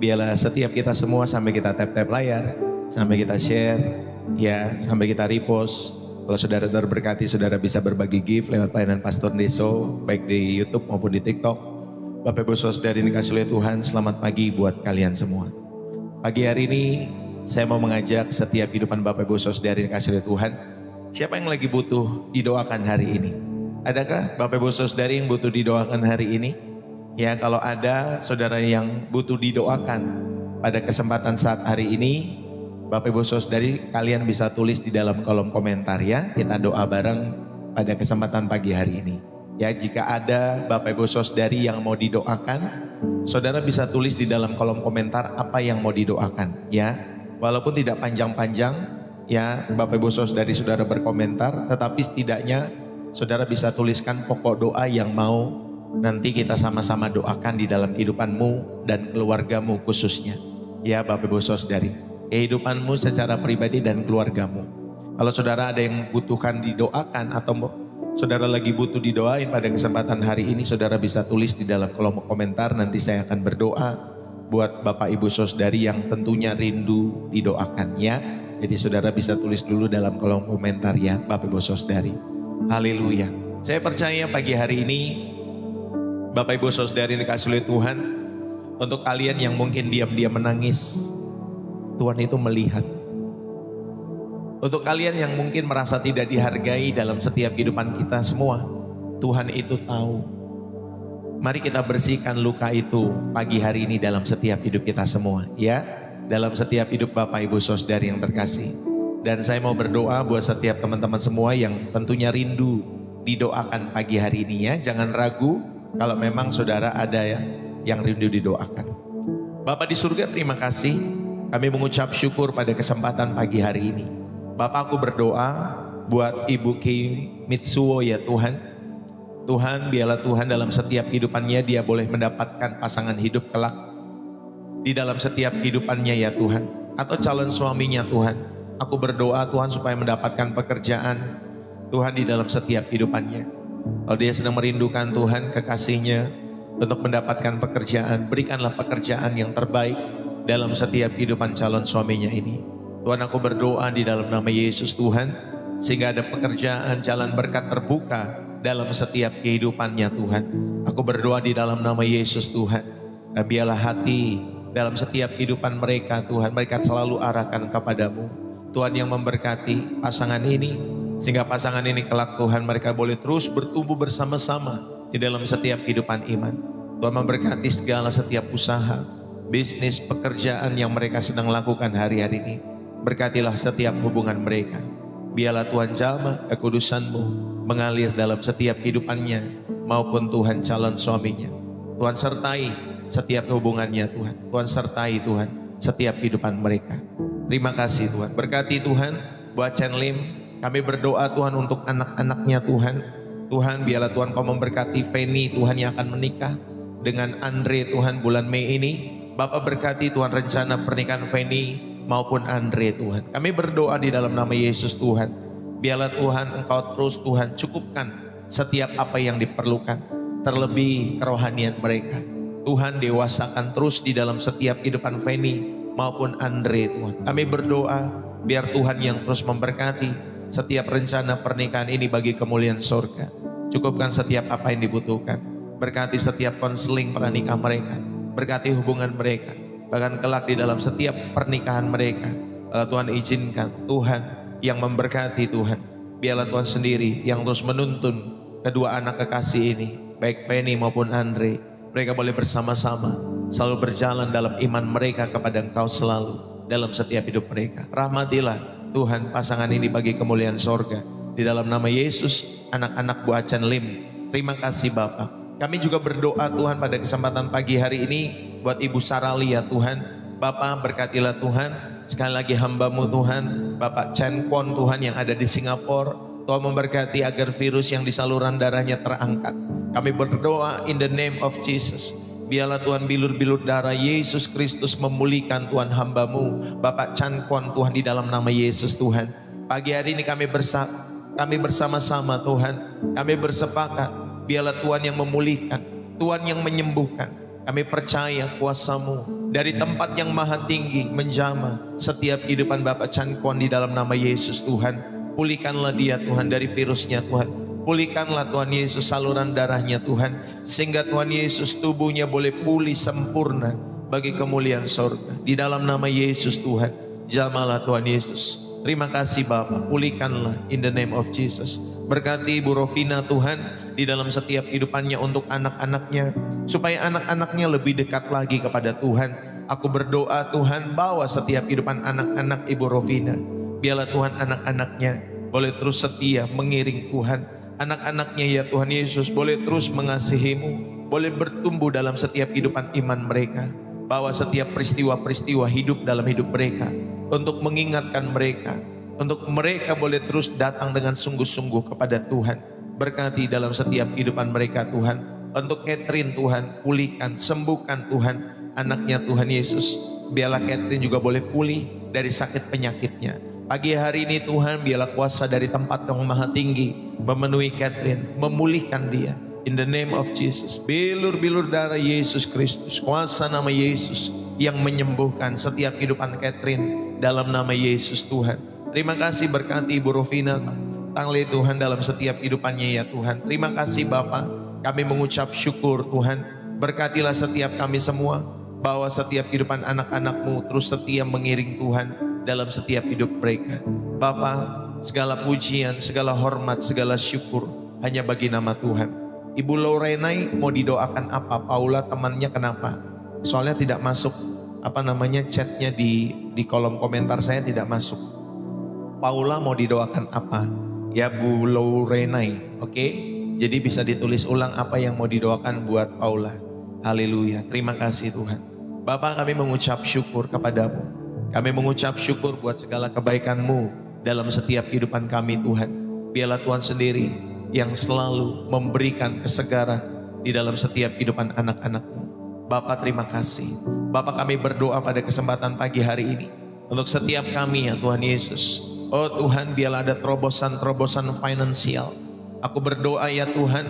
Biarlah setiap kita semua sampai kita tap-tap layar, sampai kita share, ya, sampai kita repost. Kalau saudara terberkati, saudara bisa berbagi gift lewat pelayanan Pastor Deso, baik di YouTube maupun di TikTok. Bapak Ibu Saudara dikasih oleh Tuhan, selamat pagi buat kalian semua. Pagi hari ini saya mau mengajak setiap kehidupan Bapak Ibu Saudara dikasih oleh Tuhan. Siapa yang lagi butuh didoakan hari ini? Adakah Bapak Ibu Saudara yang butuh didoakan hari ini? Ya, kalau ada saudara yang butuh didoakan pada kesempatan saat hari ini, Bapak Ibu Saudari, kalian bisa tulis di dalam kolom komentar ya. Kita doa bareng pada kesempatan pagi hari ini. Ya, jika ada Bapak Ibu Saudari yang mau didoakan, saudara bisa tulis di dalam kolom komentar apa yang mau didoakan ya. Walaupun tidak panjang-panjang ya, Bapak Ibu Saudari saudara berkomentar, tetapi setidaknya saudara bisa tuliskan pokok doa yang mau nanti kita sama-sama doakan di dalam kehidupanmu dan keluargamu khususnya. Ya Bapak Ibu Saudari, kehidupanmu secara pribadi dan keluargamu. Kalau saudara ada yang butuhkan didoakan atau saudara lagi butuh didoain pada kesempatan hari ini, saudara bisa tulis di dalam kolom komentar. Nanti saya akan berdoa buat Bapak Ibu Saudari yang tentunya rindu didoakan ya. Jadi saudara bisa tulis dulu dalam kolom komentar ya Bapak Ibu Saudari. Haleluya. Saya percaya pagi hari ini Bapak Ibu Saudari dikasih oleh Tuhan, untuk kalian yang mungkin diam-diam menangis, Tuhan itu melihat. Untuk kalian yang mungkin merasa tidak dihargai dalam setiap kehidupan kita semua, Tuhan itu tahu. Mari kita bersihkan luka itu pagi hari ini dalam setiap hidup kita semua ya. Dalam setiap hidup Bapak Ibu Saudari yang terkasih. Dan saya mau berdoa buat setiap teman-teman semua yang tentunya rindu didoakan pagi hari ini ya. Jangan ragu kalau memang saudara ada ya yang rindu didoakan. Bapak di surga, terima kasih. Kami mengucap syukur pada kesempatan pagi hari ini. Bapak, aku berdoa buat Ibu Kei Mitsuo ya Tuhan. Tuhan, biarlah Tuhan dalam setiap kehidupannya dia boleh mendapatkan pasangan hidup kelak. Di dalam setiap kehidupannya ya Tuhan. Atau calon suaminya Tuhan. Aku berdoa Tuhan supaya mendapatkan pekerjaan Tuhan di dalam setiap kehidupannya. Kalau dia sedang merindukan Tuhan kekasihnya untuk mendapatkan pekerjaan, berikanlah pekerjaan yang terbaik dalam setiap kehidupan calon suaminya ini. Tuhan, aku berdoa di dalam nama Yesus Tuhan, sehingga ada pekerjaan, jalan berkat terbuka dalam setiap kehidupannya Tuhan. Aku berdoa di dalam nama Yesus Tuhan, dan biarlah hati dalam setiap kehidupan mereka Tuhan, mereka selalu arahkan kepadamu. Tuhan yang memberkati pasangan ini, sehingga pasangan ini kelak Tuhan mereka boleh terus bertumbuh bersama-sama di dalam setiap kehidupan iman. Tuhan memberkati segala setiap usaha, bisnis, pekerjaan yang mereka sedang lakukan hari-hari ini. Berkatilah setiap hubungan mereka. Biarlah Tuhan jamah kekudusan-Mu mengalir dalam setiap kehidupannya maupun Tuhan calon suaminya. Tuhan sertai setiap hubungannya Tuhan. Tuhan sertai Tuhan setiap kehidupan mereka. Terima kasih Tuhan. Berkati Tuhan buat Chen Lim. Kami berdoa Tuhan untuk anak-anaknya Tuhan. Tuhan, biarlah Tuhan Kau memberkati Feni Tuhan yang akan menikah dengan Andre Tuhan bulan Mei ini. Bapak berkati Tuhan rencana pernikahan Feni maupun Andre Tuhan. Kami berdoa di dalam nama Yesus Tuhan. Biarlah Tuhan Engkau terus Tuhan cukupkan setiap apa yang diperlukan. Terlebih kerohanian mereka. Tuhan dewasakan terus di dalam setiap kehidupan Feni maupun Andre Tuhan. Kami berdoa biar Tuhan yang terus memberkati setiap rencana pernikahan ini bagi kemuliaan surga. Cukupkan setiap apa yang dibutuhkan. Berkati setiap konseling pernikah mereka. Berkati hubungan mereka. Bahkan kelak di dalam setiap pernikahan mereka. Tuhan izinkan Tuhan yang memberkati Tuhan. Biarlah Tuhan sendiri yang terus menuntun kedua anak kekasih ini. Baik Feni maupun Andre. Mereka boleh bersama-sama selalu berjalan dalam iman mereka kepada Engkau selalu. Dalam setiap hidup mereka. Rahmatilah Tuhan pasangan ini bagi kemuliaan sorga. Di dalam nama Yesus, anak-anak buah Chen Lim. Terima kasih Bapak. Kami juga berdoa Tuhan pada kesempatan pagi hari ini buat Ibu Sarali ya Tuhan. Bapak berkatilah Tuhan. Sekali lagi hamba-Mu Tuhan, Bapak Chen Kwon Tuhan yang ada di Singapura. Tuhan memberkati agar virus yang di saluran darahnya terangkat. Kami berdoa in the name of Jesus. Biarlah Tuhan bilur-bilur darah Yesus Kristus memulihkan Tuhan hamba-Mu Bapak Chan Kwon Tuhan di dalam nama Yesus Tuhan. Pagi hari ini kami bersama-sama Tuhan. Kami bersepakat biarlah Tuhan yang memulihkan, Tuhan yang menyembuhkan. Kami percaya kuasa-Mu dari tempat yang maha tinggi menjamah setiap kehidupan Bapak Chan Kwon di dalam nama Yesus Tuhan. Pulihkanlah dia Tuhan dari virusnya Tuhan. Pulihkanlah Tuhan Yesus saluran darahnya Tuhan, sehingga Tuhan Yesus tubuhnya boleh pulih sempurna bagi kemuliaan surga. Di dalam nama Yesus Tuhan, jamahlah Tuhan Yesus. Terima kasih Bapa, pulihkanlah in the name of Jesus. Berkati Ibu Rovina Tuhan di dalam setiap kehidupannya untuk anak-anaknya, supaya anak-anaknya lebih dekat lagi kepada Tuhan. Aku berdoa Tuhan, bawa setiap kehidupan anak-anak Ibu Rovina. Biarlah Tuhan anak-anaknya boleh terus setia mengiring Tuhan. Anak-anaknya ya Tuhan Yesus boleh terus mengasihi-Mu, boleh bertumbuh dalam setiap kehidupan iman mereka. Bawa setiap peristiwa-peristiwa hidup dalam hidup mereka, untuk mengingatkan mereka, untuk mereka boleh terus datang dengan sungguh-sungguh kepada Tuhan. Berkati dalam setiap kehidupan mereka Tuhan. Untuk Catherine Tuhan, pulihkan, sembuhkan Tuhan anaknya Tuhan Yesus. Biarlah Catherine juga boleh pulih dari sakit penyakitnya. Pagi hari ini Tuhan, biarlah kuasa dari tempat yang maha tinggi memenuhi Catherine, memulihkan dia. In the name of Jesus, bilur-bilur darah Yesus Kristus, kuasa nama Yesus yang menyembuhkan setiap kehidupan Catherine dalam nama Yesus Tuhan. Terima kasih, berkati Ibu Rovina Tangle Tuhan dalam setiap kehidupannya ya Tuhan. Terima kasih Bapa, kami mengucap syukur Tuhan. Berkatilah setiap kami semua, bawa setiap kehidupan anak-anak-Mu terus setia mengiring Tuhan dalam setiap hidup mereka. Bapa, segala pujian, segala hormat, segala syukur hanya bagi nama Tuhan. Ibu Lorenai mau didoakan apa? Paula temannya kenapa? Soalnya tidak masuk chatnya di kolom komentar saya tidak masuk. Paula mau didoakan apa? Ya Bu Lorenai, oke? Jadi bisa ditulis ulang apa yang mau didoakan buat Paula. Haleluya, terima kasih Tuhan. Bapa, kami mengucap syukur kepadamu. Kami mengucap syukur buat segala kebaikan-Mu dalam setiap kehidupan kami Tuhan. Biarlah Tuhan sendiri yang selalu memberikan kesegaran di dalam setiap kehidupan anak-anak-Mu. Bapa, terima kasih. Bapa, kami berdoa pada kesempatan pagi hari ini untuk setiap kami ya Tuhan Yesus. Oh Tuhan, biarlah ada terobosan-terobosan finansial. Aku berdoa ya Tuhan,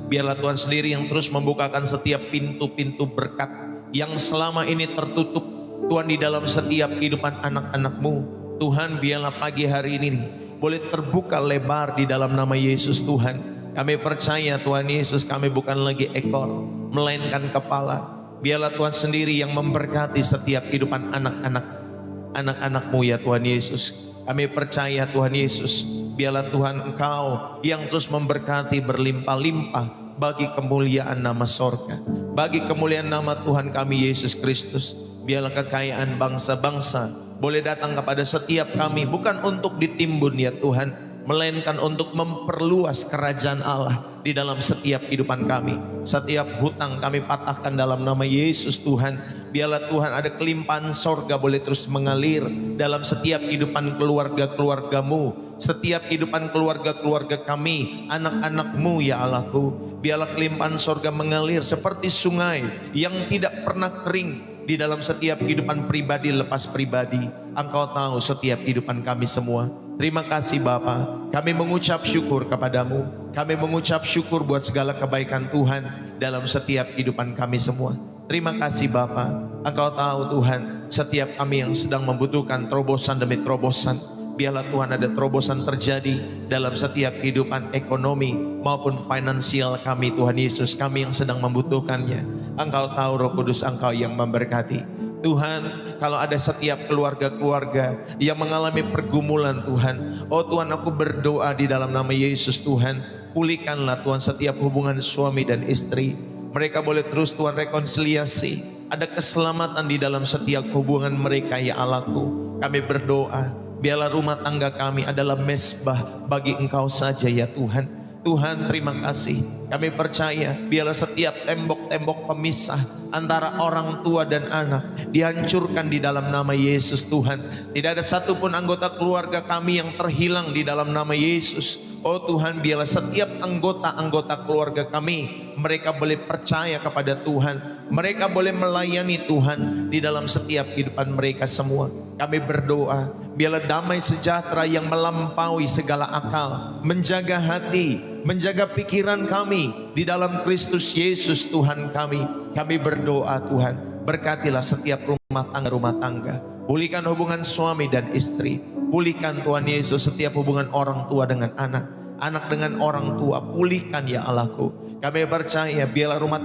biarlah Tuhan sendiri yang terus membukakan setiap pintu-pintu berkat yang selama ini tertutup Tuhan di dalam setiap kehidupan anak-anak-Mu. Tuhan, biarlah pagi hari ini boleh terbuka lebar di dalam nama Yesus Tuhan. Kami percaya Tuhan Yesus, kami bukan lagi ekor, melainkan kepala. Biarlah Tuhan sendiri yang memberkati setiap kehidupan anak-anak-Mu ya Tuhan Yesus. Kami percaya Tuhan Yesus, biarlah Tuhan Engkau yang terus memberkati berlimpah-limpah bagi kemuliaan nama sorga, bagi kemuliaan nama Tuhan kami Yesus Kristus. Biarlah kekayaan bangsa-bangsa boleh datang kepada setiap kami, bukan untuk ditimbun ya Tuhan, melainkan untuk memperluas kerajaan Allah di dalam setiap kehidupan kami. Setiap hutang kami patahkan dalam nama Yesus Tuhan. Biarlah Tuhan ada kelimpahan sorga boleh terus mengalir dalam setiap kehidupan keluarga-keluarga-Mu, setiap kehidupan keluarga-keluarga kami, anak-anak-Mu ya Allahku. Biarlah kelimpahan sorga mengalir seperti sungai yang tidak pernah kering di dalam setiap kehidupan pribadi lepas pribadi. Engkau tahu setiap kehidupan kami semua. Terima kasih Bapa, kami mengucap syukur kepadamu. Kami mengucap syukur buat segala kebaikan Tuhan dalam setiap kehidupan kami semua. Terima kasih Bapa, Engkau tahu Tuhan setiap kami yang sedang membutuhkan terobosan demi terobosan. Biarlah Tuhan ada terobosan terjadi dalam setiap kehidupan ekonomi maupun finansial kami Tuhan Yesus, kami yang sedang membutuhkannya. Engkau tahu Roh Kudus, Engkau yang memberkati. Tuhan, kalau ada setiap keluarga-keluarga yang mengalami pergumulan Tuhan, oh Tuhan, aku berdoa di dalam nama Yesus Tuhan, pulihkanlah Tuhan setiap hubungan suami dan istri. Mereka boleh terus Tuhan rekonsiliasi, ada keselamatan di dalam setiap hubungan mereka ya Allahku. Kami berdoa, biarlah rumah tangga kami adalah mesbah bagi Engkau saja ya Tuhan. Tuhan, terima kasih. Kami percaya biarlah setiap tembok-tembok pemisah antara orang tua dan anak dihancurkan di dalam nama Yesus Tuhan. Tidak ada satupun anggota keluarga kami yang terhilang di dalam nama Yesus. Oh Tuhan, biarlah setiap anggota-anggota keluarga kami, mereka boleh percaya kepada Tuhan, mereka boleh melayani Tuhan di dalam setiap kehidupan mereka semua. Kami berdoa, biarlah damai sejahtera yang melampaui segala akal menjaga hati, menjaga pikiran kami di dalam Kristus Yesus Tuhan kami. Kami berdoa Tuhan, Berkatilah setiap rumah tangga. Pulihkan hubungan suami dan istri. Pulihkan Tuhan Yesus setiap hubungan orang tua dengan anak, anak dengan orang tua. Pulihkan ya Allahku. Kami percaya biarlah rumah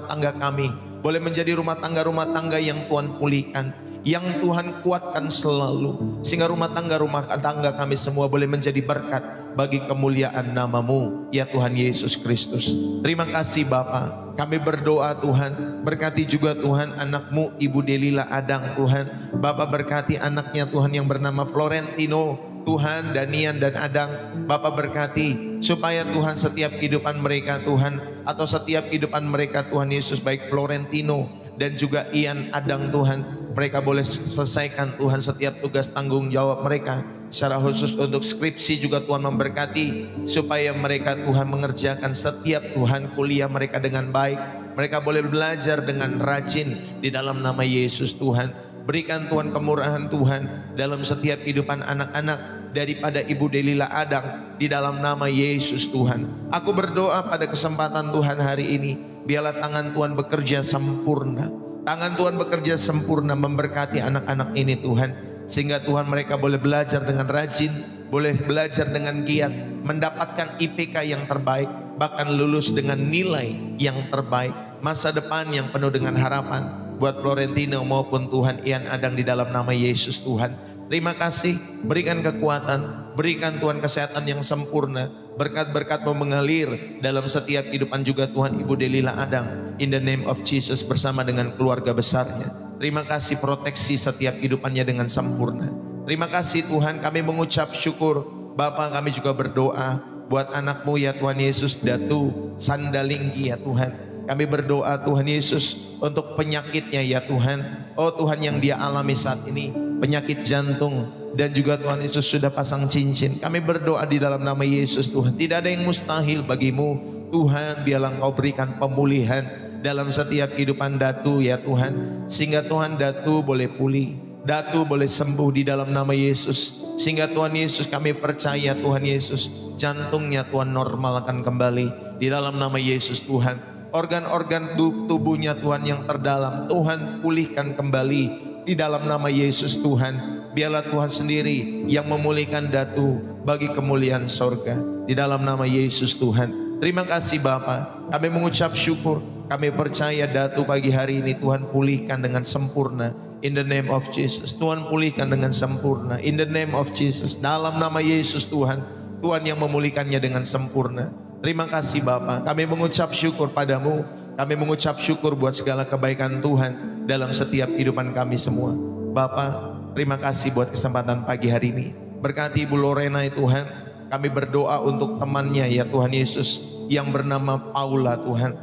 tangga kami boleh menjadi rumah tangga yang Tuhan pulihkan, yang Tuhan kuatkan selalu, sehingga rumah tangga kami semua boleh menjadi berkat bagi kemuliaan nama-Mu ya Tuhan Yesus Kristus. Terima kasih Bapa. Kami berdoa Tuhan, berkati juga Tuhan anak-Mu Ibu Delila Adang Tuhan. Bapa berkati anaknya Tuhan yang bernama Florentino Tuhan, Danian dan Adang. Bapa berkati supaya Tuhan setiap kehidupan mereka Tuhan, atau setiap kehidupan mereka Tuhan Yesus, baik Florentino dan juga Ian Adang Tuhan, mereka boleh selesaikan Tuhan setiap tugas tanggung jawab mereka. Secara khusus untuk skripsi juga Tuhan memberkati, supaya mereka Tuhan mengerjakan setiap Tuhan kuliah mereka dengan baik. Mereka boleh belajar dengan rajin di dalam nama Yesus Tuhan. Berikan Tuhan kemurahan Tuhan dalam setiap kehidupan anak-anak daripada Ibu Delila Adang di dalam nama Yesus Tuhan. Aku berdoa pada kesempatan Tuhan hari ini, biarlah tangan Tuhan bekerja sempurna. Tangan Tuhan bekerja sempurna memberkati anak-anak ini Tuhan, sehingga Tuhan mereka boleh belajar dengan rajin, boleh belajar dengan giat, mendapatkan IPK yang terbaik, bahkan lulus dengan nilai yang terbaik. Masa depan yang penuh dengan harapan buat Florentino maupun Tuhan Ian Adang di dalam nama Yesus Tuhan. Terima kasih, berikan kekuatan, berikan Tuhan kesehatan yang sempurna, berkat-berkat-Mu mengalir dalam setiap kehidupan juga Tuhan Ibu Delila Adang, in the name of Jesus, bersama dengan keluarga besarnya. Terima kasih, proteksi setiap kehidupannya dengan sempurna. Terima kasih Tuhan, kami mengucap syukur. Bapa, kami juga berdoa buat anak-Mu ya Tuhan Yesus, Datu Sandalinggi ya Tuhan. Kami berdoa Tuhan Yesus untuk penyakitnya ya Tuhan. Oh Tuhan, yang dia alami saat ini, penyakit jantung, dan juga Tuhan Yesus sudah pasang cincin. Kami berdoa di dalam nama Yesus Tuhan, tidak ada yang mustahil bagimu Tuhan. Biarlah Engkau berikan pemulihan dalam setiap kehidupan Datu ya Tuhan, sehingga Tuhan Datu boleh pulih, Datu boleh sembuh di dalam nama Yesus. Sehingga Tuhan Yesus, kami percaya Tuhan Yesus, jantungnya Tuhan normalkan kembali di dalam nama Yesus Tuhan. Organ-organ tubuhnya Tuhan yang terdalam, Tuhan pulihkan kembali di dalam nama Yesus Tuhan. Biarlah Tuhan sendiri yang memulihkan Datu bagi kemuliaan sorga di dalam nama Yesus Tuhan. Terima kasih Bapa, kami mengucap syukur. Kami percaya Datu pagi hari ini Tuhan pulihkan dengan sempurna, in the name of Jesus. Tuhan pulihkan dengan sempurna, in the name of Jesus. Dalam nama Yesus Tuhan, Tuhan yang memulihkannya dengan sempurna. Terima kasih Bapa, kami mengucap syukur padamu. Kami mengucap syukur buat segala kebaikan Tuhan dalam setiap kehidupan kami semua. Bapa, terima kasih buat kesempatan pagi hari ini. Berkati Ibu Lorena ya Tuhan. Kami berdoa untuk temannya ya Tuhan Yesus, yang bernama Paula Tuhan.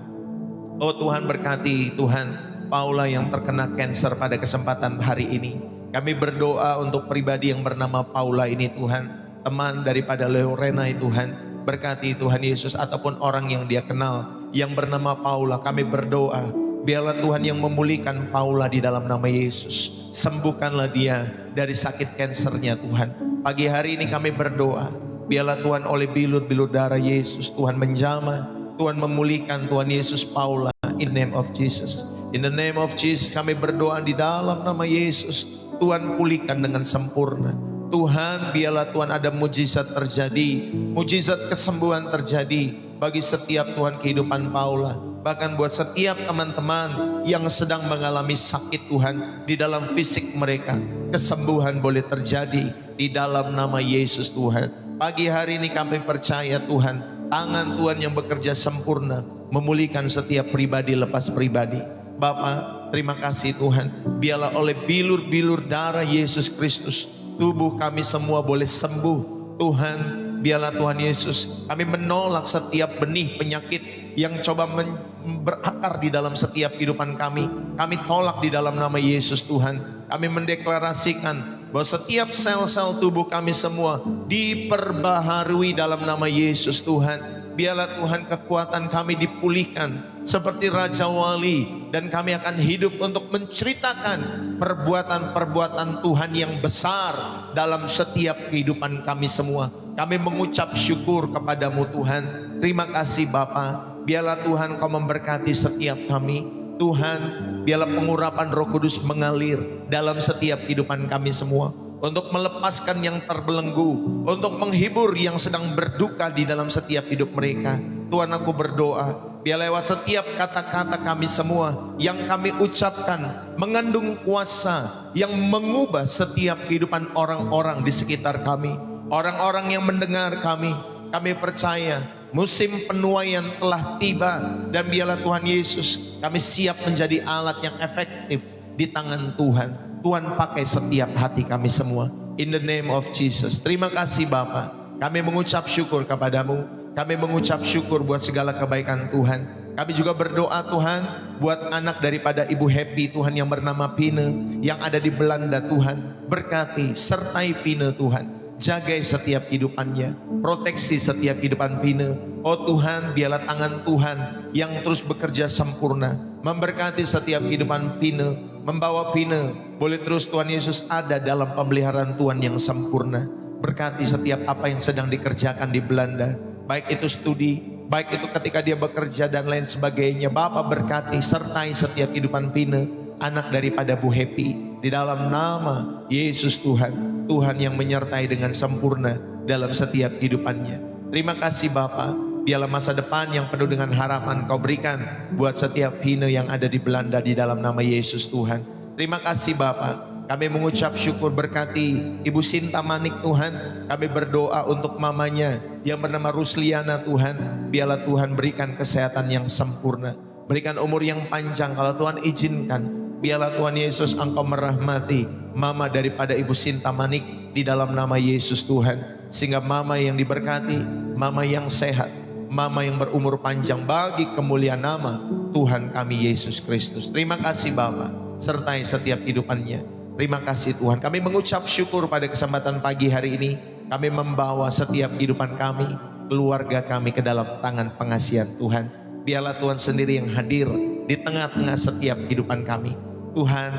Oh Tuhan, berkati Tuhan Paula yang terkena kanker pada kesempatan hari ini. Kami berdoa untuk pribadi yang bernama Paula ini Tuhan, teman daripada Lorena ya Tuhan. Berkati Tuhan Yesus, ataupun orang yang dia kenal yang bernama Paula. Kami berdoa biarlah Tuhan yang memulihkan Paula di dalam nama Yesus. Sembuhkanlah dia dari sakit kansernya Tuhan. Pagi hari ini kami berdoa, biarlah Tuhan oleh bilur-bilur darah Yesus Tuhan menjamah, Tuhan memulihkan Tuhan Yesus Paula, in the name of Jesus. In the name of Jesus kami berdoa di dalam nama Yesus, Tuhan pulihkan dengan sempurna. Tuhan, biarlah Tuhan ada mujizat terjadi, mujizat kesembuhan terjadi bagi setiap Tuhan kehidupan Paula. Bahkan buat setiap teman-teman yang sedang mengalami sakit Tuhan di dalam fisik mereka, kesembuhan boleh terjadi di dalam nama Yesus Tuhan. Pagi hari ini kami percaya Tuhan, tangan Tuhan yang bekerja sempurna memulihkan setiap pribadi lepas pribadi. Bapa, terima kasih Tuhan, biarlah oleh bilur-bilur darah Yesus Kristus tubuh kami semua boleh sembuh Tuhan. Biarlah Tuhan Yesus, kami menolak setiap benih penyakit yang coba berakar di dalam setiap kehidupan kami. Kami tolak di dalam nama Yesus Tuhan. Kami mendeklarasikan bahwa setiap sel-sel tubuh kami semua diperbaharui dalam nama Yesus Tuhan. Biarlah Tuhan kekuatan kami dipulihkan seperti Raja Wali, dan kami akan hidup untuk menceritakan perbuatan-perbuatan Tuhan yang besar dalam setiap kehidupan kami semua. Kami mengucap syukur kepadamu Tuhan. Terima kasih Bapa. Biarlah Tuhan Kau memberkati setiap kami. Tuhan, biarlah pengurapan Roh Kudus mengalir dalam setiap kehidupan kami semua, untuk melepaskan yang terbelenggu, untuk menghibur yang sedang berduka di dalam setiap hidup mereka. Tuhan, aku berdoa, biar lewat setiap kata-kata kami semua yang kami ucapkan mengandung kuasa yang mengubah setiap kehidupan orang-orang di sekitar kami, orang-orang yang mendengar kami. Kami percaya musim penuaian telah tiba, dan biarlah Tuhan Yesus, kami siap menjadi alat yang efektif di tangan Tuhan. Tuhan pakai setiap hati kami semua. In the name of Jesus. Terima kasih Bapa. Kami mengucap syukur kepadamu. Kami mengucap syukur buat segala kebaikan Tuhan. Kami juga berdoa Tuhan buat anak daripada Ibu Happy Tuhan yang bernama Pine, yang ada di Belanda Tuhan. Berkati, sertai Pine Tuhan. Jagai setiap kehidupannya, proteksi setiap kehidupan Pine. Oh Tuhan, biarlah tangan Tuhan yang terus bekerja sempurna memberkati setiap kehidupan Pine, membawa Pine boleh terus Tuhan Yesus ada dalam pemeliharaan Tuhan yang sempurna. Berkati setiap apa yang sedang dikerjakan di Belanda, baik itu studi, baik itu ketika dia bekerja dan lain sebagainya. Bapa berkati, sertai setiap kehidupan Pine, anak daripada Bu Happy, di dalam nama Yesus Tuhan. Tuhan yang menyertai dengan sempurna dalam setiap kehidupannya. Terima kasih Bapa. Biarlah masa depan yang penuh dengan harapan Kau berikan buat setiap Pine yang ada di Belanda di dalam nama Yesus Tuhan. Terima kasih Bapa. Kami mengucap syukur, berkati Ibu Sinta Manik Tuhan. Kami berdoa untuk mamanya yang bernama Rusliana Tuhan. Biarlah Tuhan berikan kesehatan yang sempurna, berikan umur yang panjang kalau Tuhan izinkan. Biarlah Tuhan Yesus Engkau merahmati mama daripada Ibu Sinta Manik di dalam nama Yesus Tuhan. Sehingga mama yang diberkati, mama yang sehat, mama yang berumur panjang bagi kemuliaan nama Tuhan kami Yesus Kristus. Terima kasih Bapa, sertai setiap kehidupannya. Terima kasih Tuhan. Kami mengucap syukur pada kesempatan pagi hari ini. Kami membawa setiap kehidupan kami, keluarga kami ke dalam tangan pengasihan Tuhan. Biarlah Tuhan sendiri yang hadir di tengah-tengah setiap kehidupan kami. Tuhan,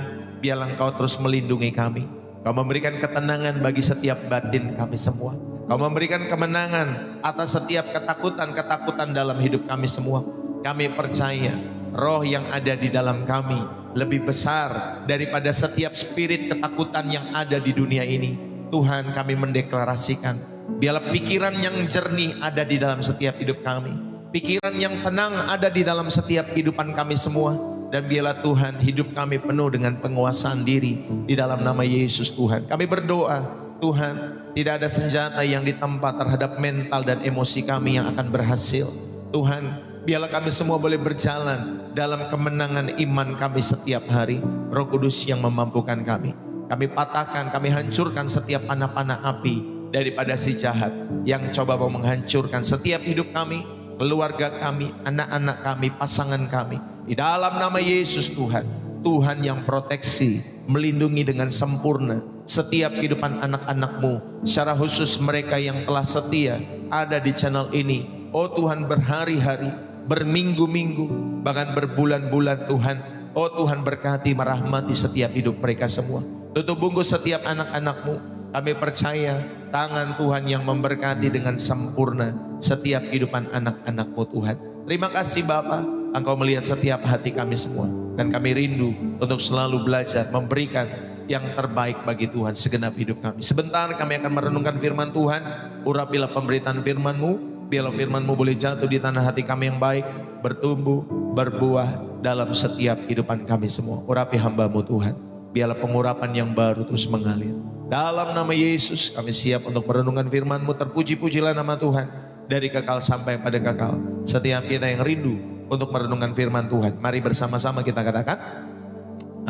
biarlah Engkau terus melindungi kami. Kau memberikan ketenangan bagi setiap batin kami semua. Kau memberikan kemenangan atas setiap ketakutan-ketakutan dalam hidup kami semua. Kami percaya roh yang ada di dalam kami lebih besar daripada setiap spirit ketakutan yang ada di dunia ini. Tuhan, kami mendeklarasikan, biarlah pikiran yang jernih ada di dalam setiap hidup kami. Pikiran yang tenang ada di dalam setiap kehidupan kami semua. Dan biarlah Tuhan hidup kami penuh dengan penguasaan diri di dalam nama Yesus Tuhan. Kami berdoa Tuhan, tidak ada senjata yang ditempa terhadap mental dan emosi kami yang akan berhasil. Tuhan, biarlah kami semua boleh berjalan dalam kemenangan iman kami setiap hari. Roh Kudus yang memampukan kami. Kami patahkan, kami hancurkan setiap panah-panah api daripada si jahat yang coba mau menghancurkan setiap hidup kami, keluarga kami, anak-anak kami, pasangan kami. Di dalam nama Yesus Tuhan, Tuhan yang proteksi, melindungi dengan sempurna setiap kehidupan anak-anak-Mu, secara khusus mereka yang telah setia ada di channel ini. Oh Tuhan, berhari-hari, berminggu-minggu, bahkan berbulan-bulan Tuhan. Oh Tuhan, berkati, merahmati setiap hidup mereka semua. Tutup bungkus setiap anak-anak-Mu. Kami percaya tangan Tuhan yang memberkati dengan sempurna setiap kehidupan anak-anak-Mu Tuhan. Terima kasih Bapa. Engkau melihat setiap hati kami semua, dan kami rindu untuk selalu belajar memberikan yang terbaik bagi Tuhan segenap hidup kami. Sebentar kami akan merenungkan firman Tuhan. Urapilah pemberitaan firman-Mu, biarlah firman-Mu boleh jatuh di tanah hati kami yang baik, bertumbuh, berbuah dalam setiap kehidupan kami semua. Urapi hamba-Mu Tuhan, biarlah pengurapan yang baru terus mengalir. Dalam nama Yesus kami siap untuk merenungkan firman-Mu. Terpuji-pujilah nama Tuhan dari kekal sampai pada kekal. Setiap kita yang rindu untuk merenungkan firman Tuhan, mari bersama-sama kita katakan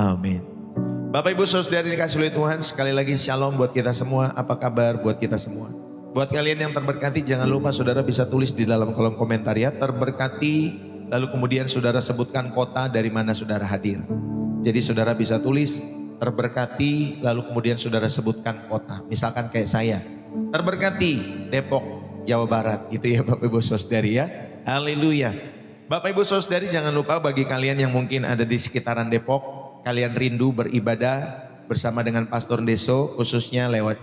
amin. Bapak Ibu Saudara dikasih oleh Tuhan, sekali lagi shalom buat kita semua. Apa kabar buat kita semua? Buat kalian yang terberkati, jangan lupa saudara bisa tulis di dalam kolom komentar ya, terberkati, lalu kemudian saudara sebutkan kota dari mana saudara hadir. Jadi saudara bisa tulis terberkati, lalu kemudian saudara sebutkan kota. Misalkan kayak saya, terberkati Depok, Jawa Barat, gitu ya Bapak Ibu Saudari ya. Haleluya. Bapak Ibu Saudari, jangan lupa bagi kalian yang mungkin ada di sekitaran Depok, kalian rindu beribadah bersama dengan Pastor Deso, khususnya lewat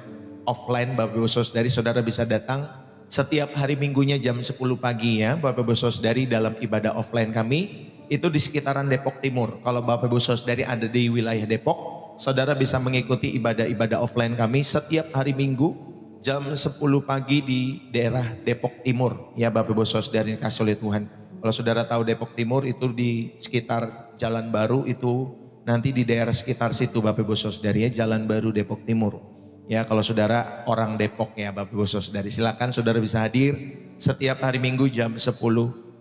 offline. Bapak Ibu Saudari, saudara bisa datang setiap hari Minggunya jam 10 pagi ya Bapak Ibu Saudari dalam ibadah offline kami. itu di sekitaran Depok Timur. Kalau Bapak Ibu Saudari ada di wilayah Depok, saudara bisa mengikuti ibadah-ibadah offline kami setiap hari Minggu jam 10 pagi di daerah Depok Timur. Ya Bapak Ibu Saudari kasih oleh Tuhan. Kalau saudara tahu Depok Timur itu di sekitar Jalan Baru, itu nanti di daerah sekitar situ Bapak Ibu Saudari ya, Jalan Baru Depok Timur. Ya kalau saudara orang Depok ya Bapak Ibu Saudari, silakan saudara bisa hadir setiap hari Minggu jam 10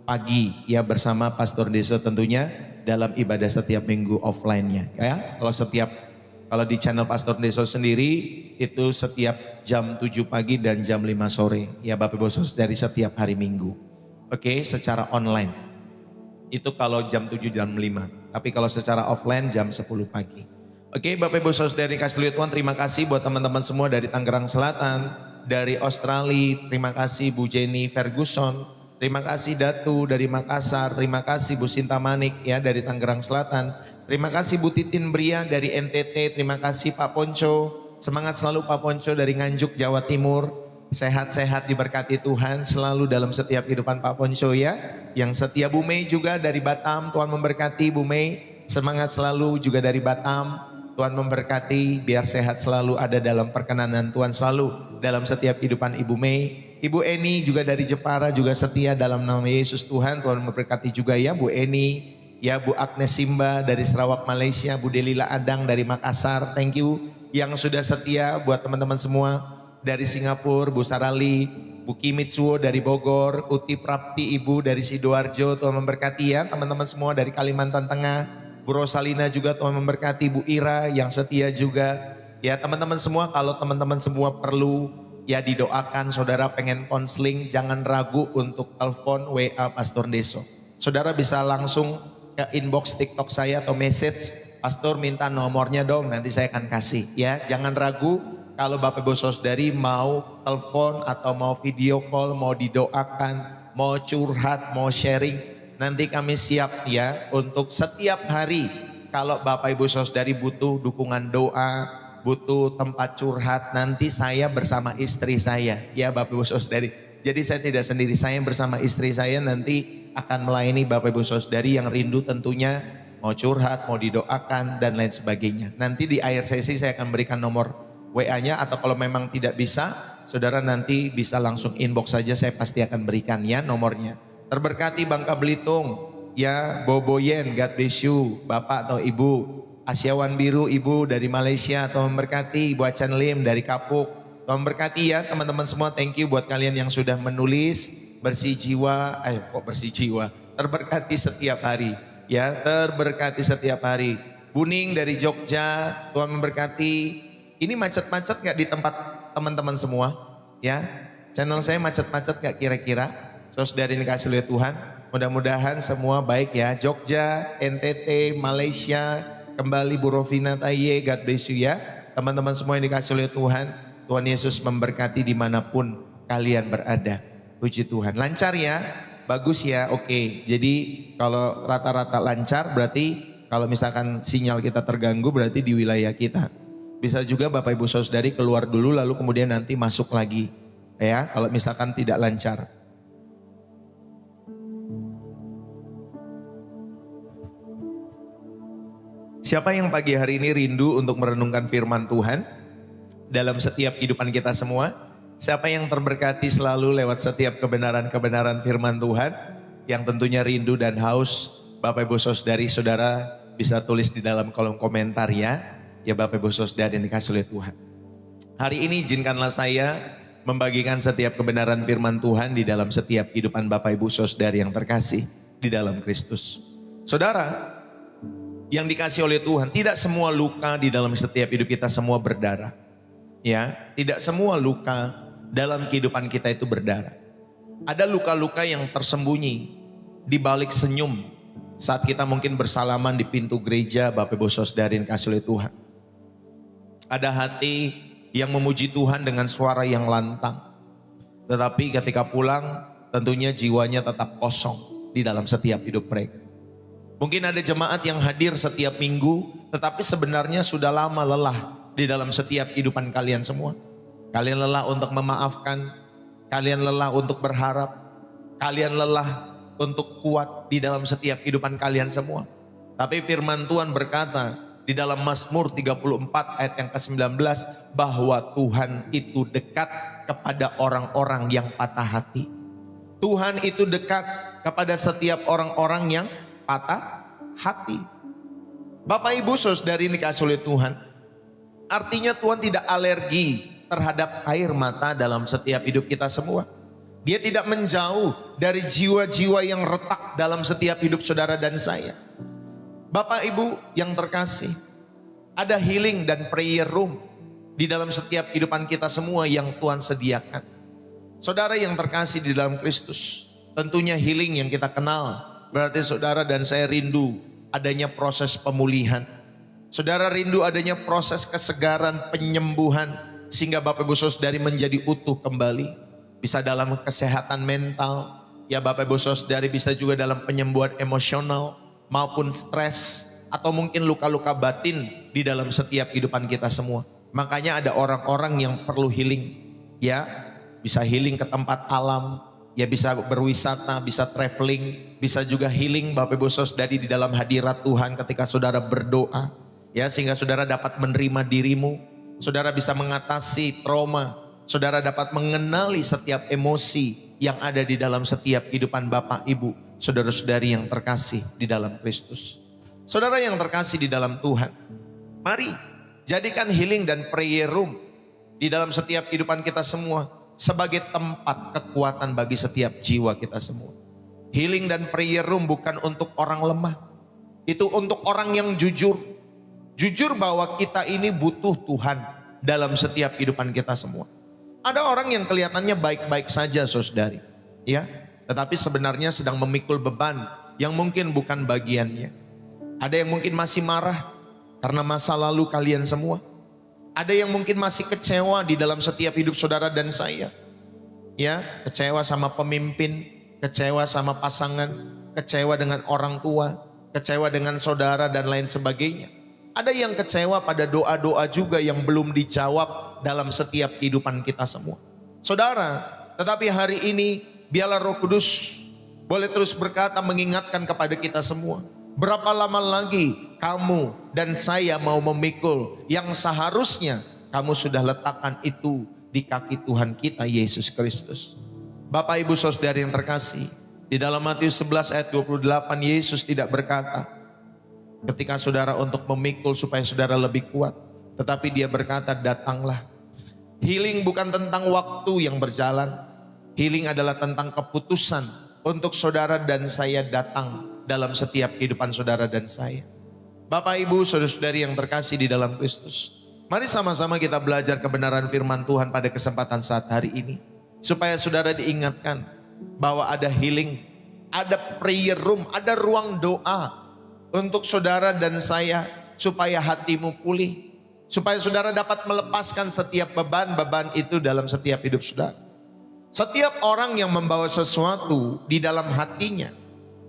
pagi ya bersama Pastor Deso tentunya dalam ibadah setiap minggu offline-nya ya. Kalau di channel Pastor Deso sendiri itu setiap jam 7 pagi dan jam 5 sore ya Bapak Ibu Saudari setiap hari Minggu. Oke, secara online. Itu kalau jam 7 jam 5. Tapi kalau secara offline jam 10 pagi. Oke, Bapak Ibu Saudari kasih Tuhan, terima kasih buat teman-teman semua dari Tangerang Selatan, dari Australia, terima kasih Bu Jenny Ferguson, terima kasih Datu dari Makassar, terima kasih Bu Sinta Manik ya dari Tangerang Selatan, terima kasih Bu Titin Bria dari NTT, terima kasih Pak Ponco, semangat selalu Pak Ponco dari Nganjuk Jawa Timur, sehat-sehat diberkati Tuhan selalu dalam setiap kehidupan Pak Ponco ya. Yang setia Bu Mei juga dari Batam, Tuhan memberkati Bu Mei, semangat selalu juga dari Batam. Tuhan memberkati, biar sehat selalu ada dalam perkenanan Tuhan selalu dalam setiap kehidupan Ibu Mei. Ibu Eni juga dari Jepara juga setia dalam nama Yesus Tuhan. Tuhan memberkati juga ya Bu Eni. Ya Bu Agnes Simba dari Sarawak Malaysia. Bu Delila Adang dari Makassar. Thank you yang sudah setia buat teman-teman semua. Dari Singapura Bu Sarali. Bu Kimitsuo dari Bogor. Uti Prapti Ibu dari Sidoarjo. Tuhan memberkati ya teman-teman semua dari Kalimantan Tengah. Bu Rosalina juga Tuhan memberkati, Bu Ira yang setia juga. Ya teman-teman semua, kalau teman-teman semua perlu ya didoakan, saudara pengen konseling, jangan ragu untuk telepon WA Pastor Deso. Saudara bisa langsung ke inbox TikTok saya atau message, Pastor minta nomornya dong, nanti saya akan kasih. Ya jangan ragu kalau Bapak Ibu Saudari mau telepon atau mau video call, mau didoakan, mau curhat, mau sharing. Nanti kami siap ya untuk setiap hari kalau Bapak Ibu Saudari butuh dukungan doa, butuh tempat curhat, nanti saya bersama istri saya ya Bapak Ibu Saudari. Jadi saya tidak sendiri, saya bersama istri saya nanti akan melayani Bapak Ibu Saudari yang rindu tentunya mau curhat, mau didoakan dan lain sebagainya. Nanti di akhir sesi saya akan berikan nomor WA-nya atau kalau memang tidak bisa, saudara nanti bisa langsung inbox saja, saya pasti akan berikan ya nomornya. Terberkati Bangka Belitung, ya Boboyen, God bless you, Bapak atau Ibu. Asyawan Biru, Ibu dari Malaysia, Tuhan memberkati. Ibu Acan Lim dari Kapuk, Tuhan memberkati ya teman-teman semua. Thank you buat kalian yang sudah menulis. Bersih jiwa, bersih jiwa. Terberkati setiap hari, ya terberkati setiap hari. Buning dari Jogja, Tuhan memberkati. Ini macet-macet gak di tempat teman-teman semua? Ya, channel saya macet-macet gak kira-kira? Saudara ini kasih oleh Tuhan, mudah-mudahan semua baik ya. Jogja, NTT, Malaysia, kembali Bu Rovina Taye, God bless you ya. Teman-teman semua yang dikasih oleh Tuhan, Tuhan Yesus memberkati dimanapun kalian berada. Puji Tuhan, lancar ya, bagus ya, oke. Jadi kalau rata-rata lancar berarti kalau misalkan sinyal kita terganggu berarti di wilayah kita. Bisa juga Bapak Ibu Saudari keluar dulu lalu kemudian nanti masuk lagi ya kalau misalkan tidak lancar. Siapa yang pagi hari ini rindu untuk merenungkan firman Tuhan dalam setiap kehidupan kita semua? Siapa yang terberkati selalu lewat setiap kebenaran-kebenaran firman Tuhan yang tentunya rindu dan haus? Bapak Ibu Saudari, saudara bisa tulis di dalam kolom komentar ya. Ya Bapak Ibu Saudari yang dikasih oleh Tuhan. Hari ini izinkanlah saya membagikan setiap kebenaran firman Tuhan di dalam setiap kehidupan Bapak Ibu Saudari yang terkasih di dalam Kristus. Saudara, yang dikasih oleh Tuhan, tidak semua luka di dalam setiap hidup kita semua berdarah. Ya, tidak semua luka dalam kehidupan kita itu berdarah. Ada luka-luka yang tersembunyi di balik senyum saat kita mungkin bersalaman di pintu gereja, Bapak Ibu Saudari yang dikasih oleh Tuhan. Ada hati yang memuji Tuhan dengan suara yang lantang. Tetapi ketika pulang, tentunya jiwanya tetap kosong di dalam setiap hidup mereka. Mungkin ada jemaat yang hadir setiap minggu, tetapi sebenarnya sudah lama lelah di dalam setiap kehidupan kalian semua. Kalian lelah untuk memaafkan, kalian lelah untuk berharap, kalian lelah untuk kuat di dalam setiap kehidupan kalian semua. Tapi firman Tuhan berkata di dalam Mazmur 34 ayat yang ke-19 bahwa Tuhan itu dekat kepada orang-orang yang patah hati. Tuhan itu dekat kepada setiap orang-orang yang patah hati. Bapak Ibu Saudari ini dikasihi oleh Tuhan, artinya Tuhan tidak alergi terhadap air mata dalam setiap hidup kita semua. Dia tidak menjauh dari jiwa-jiwa yang retak dalam setiap hidup saudara dan saya. Bapak Ibu yang terkasih, ada healing dan prayer room di dalam setiap kehidupan kita semua yang Tuhan sediakan. Saudara yang terkasih di dalam Kristus, tentunya healing yang kita kenal berarti saudara dan saya rindu adanya proses pemulihan. Saudara rindu adanya proses kesegaran, penyembuhan, sehingga Bapak Ibu Saudari menjadi utuh kembali. Bisa dalam kesehatan mental, ya Bapak Ibu Saudari, bisa juga dalam penyembuhan emosional maupun stres, atau mungkin luka-luka batin di dalam setiap kehidupan kita semua. Makanya ada orang-orang yang perlu healing, ya bisa healing ke tempat alam, ya bisa berwisata, bisa traveling, bisa juga healing Bapak Ibu Saudari di dalam hadirat Tuhan ketika saudara berdoa, ya sehingga saudara dapat menerima dirimu, saudara bisa mengatasi trauma, saudara dapat mengenali setiap emosi yang ada di dalam setiap kehidupan Bapak Ibu, saudara-saudari yang terkasih di dalam Kristus. Saudara yang terkasih di dalam Tuhan, mari jadikan healing dan prayer room di dalam setiap kehidupan kita semua sebagai tempat kekuatan bagi setiap jiwa kita semua. Healing dan prayer room bukan untuk orang lemah, itu untuk orang yang jujur. Jujur bahwa kita ini butuh Tuhan dalam setiap kehidupan kita semua. Ada orang yang kelihatannya baik-baik saja saudari, ya, tetapi sebenarnya sedang memikul beban yang mungkin bukan bagiannya. Ada yang mungkin masih marah karena masa lalu kalian semua. Ada yang mungkin masih kecewa di dalam setiap hidup saudara dan saya, ya, kecewa sama pemimpin, kecewa sama pasangan, kecewa dengan orang tua, kecewa dengan saudara dan lain sebagainya. Ada yang kecewa pada doa-doa juga yang belum dijawab dalam setiap kehidupan kita semua. Saudara, tetapi hari ini biarlah Roh Kudus boleh terus berkata mengingatkan kepada kita semua. Berapa lama lagi kamu dan saya mau memikul yang seharusnya kamu sudah letakkan itu di kaki Tuhan kita Yesus Kristus. Bapak Ibu Saudari yang terkasih, di dalam Matius 11 ayat 28 Yesus tidak berkata ketika saudara untuk memikul supaya saudara lebih kuat, tetapi dia berkata datanglah. Healing bukan tentang waktu yang berjalan, healing adalah tentang keputusan untuk saudara dan saya datang dalam setiap kehidupan saudara dan saya. Bapak Ibu saudara-saudari yang terkasih di dalam Kristus, mari sama-sama kita belajar kebenaran firman Tuhan pada kesempatan saat hari ini, supaya saudara diingatkan bahwa ada healing, ada prayer room, ada ruang doa untuk saudara dan saya, supaya hatimu pulih, supaya saudara dapat melepaskan setiap beban-beban itu dalam setiap hidup saudara. Setiap orang yang membawa sesuatu di dalam hatinya,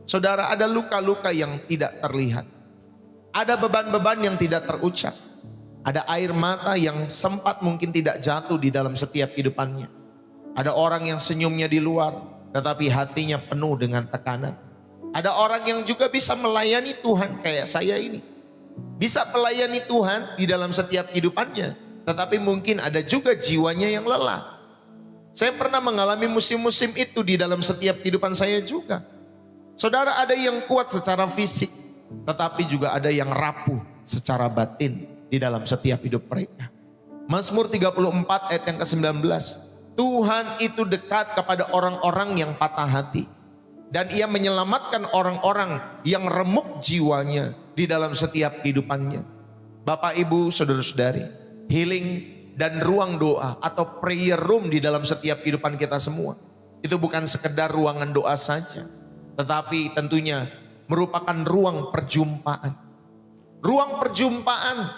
saudara, ada luka-luka yang tidak terlihat, ada beban-beban yang tidak terucap, ada air mata yang sempat mungkin tidak jatuh di dalam setiap kehidupannya. Ada orang yang senyumnya di luar, tetapi hatinya penuh dengan tekanan. Ada orang yang juga bisa melayani Tuhan kayak saya ini, bisa melayani Tuhan di dalam setiap kehidupannya, tetapi mungkin ada juga jiwanya yang lelah. Saya pernah mengalami musim-musim itu di dalam setiap kehidupan saya juga. Saudara, ada yang kuat secara fisik, tetapi juga ada yang rapuh secara batin di dalam setiap hidup mereka. Mazmur 34 ayat yang ke-19, Tuhan itu dekat kepada orang-orang yang patah hati, dan ia menyelamatkan orang-orang yang remuk jiwanya di dalam setiap kehidupannya. Bapak Ibu saudara-saudari, healing dan ruang doa atau prayer room di dalam setiap kehidupan kita semua, itu bukan sekedar ruangan doa saja, tetapi tentunya merupakan ruang perjumpaan. Ruang perjumpaan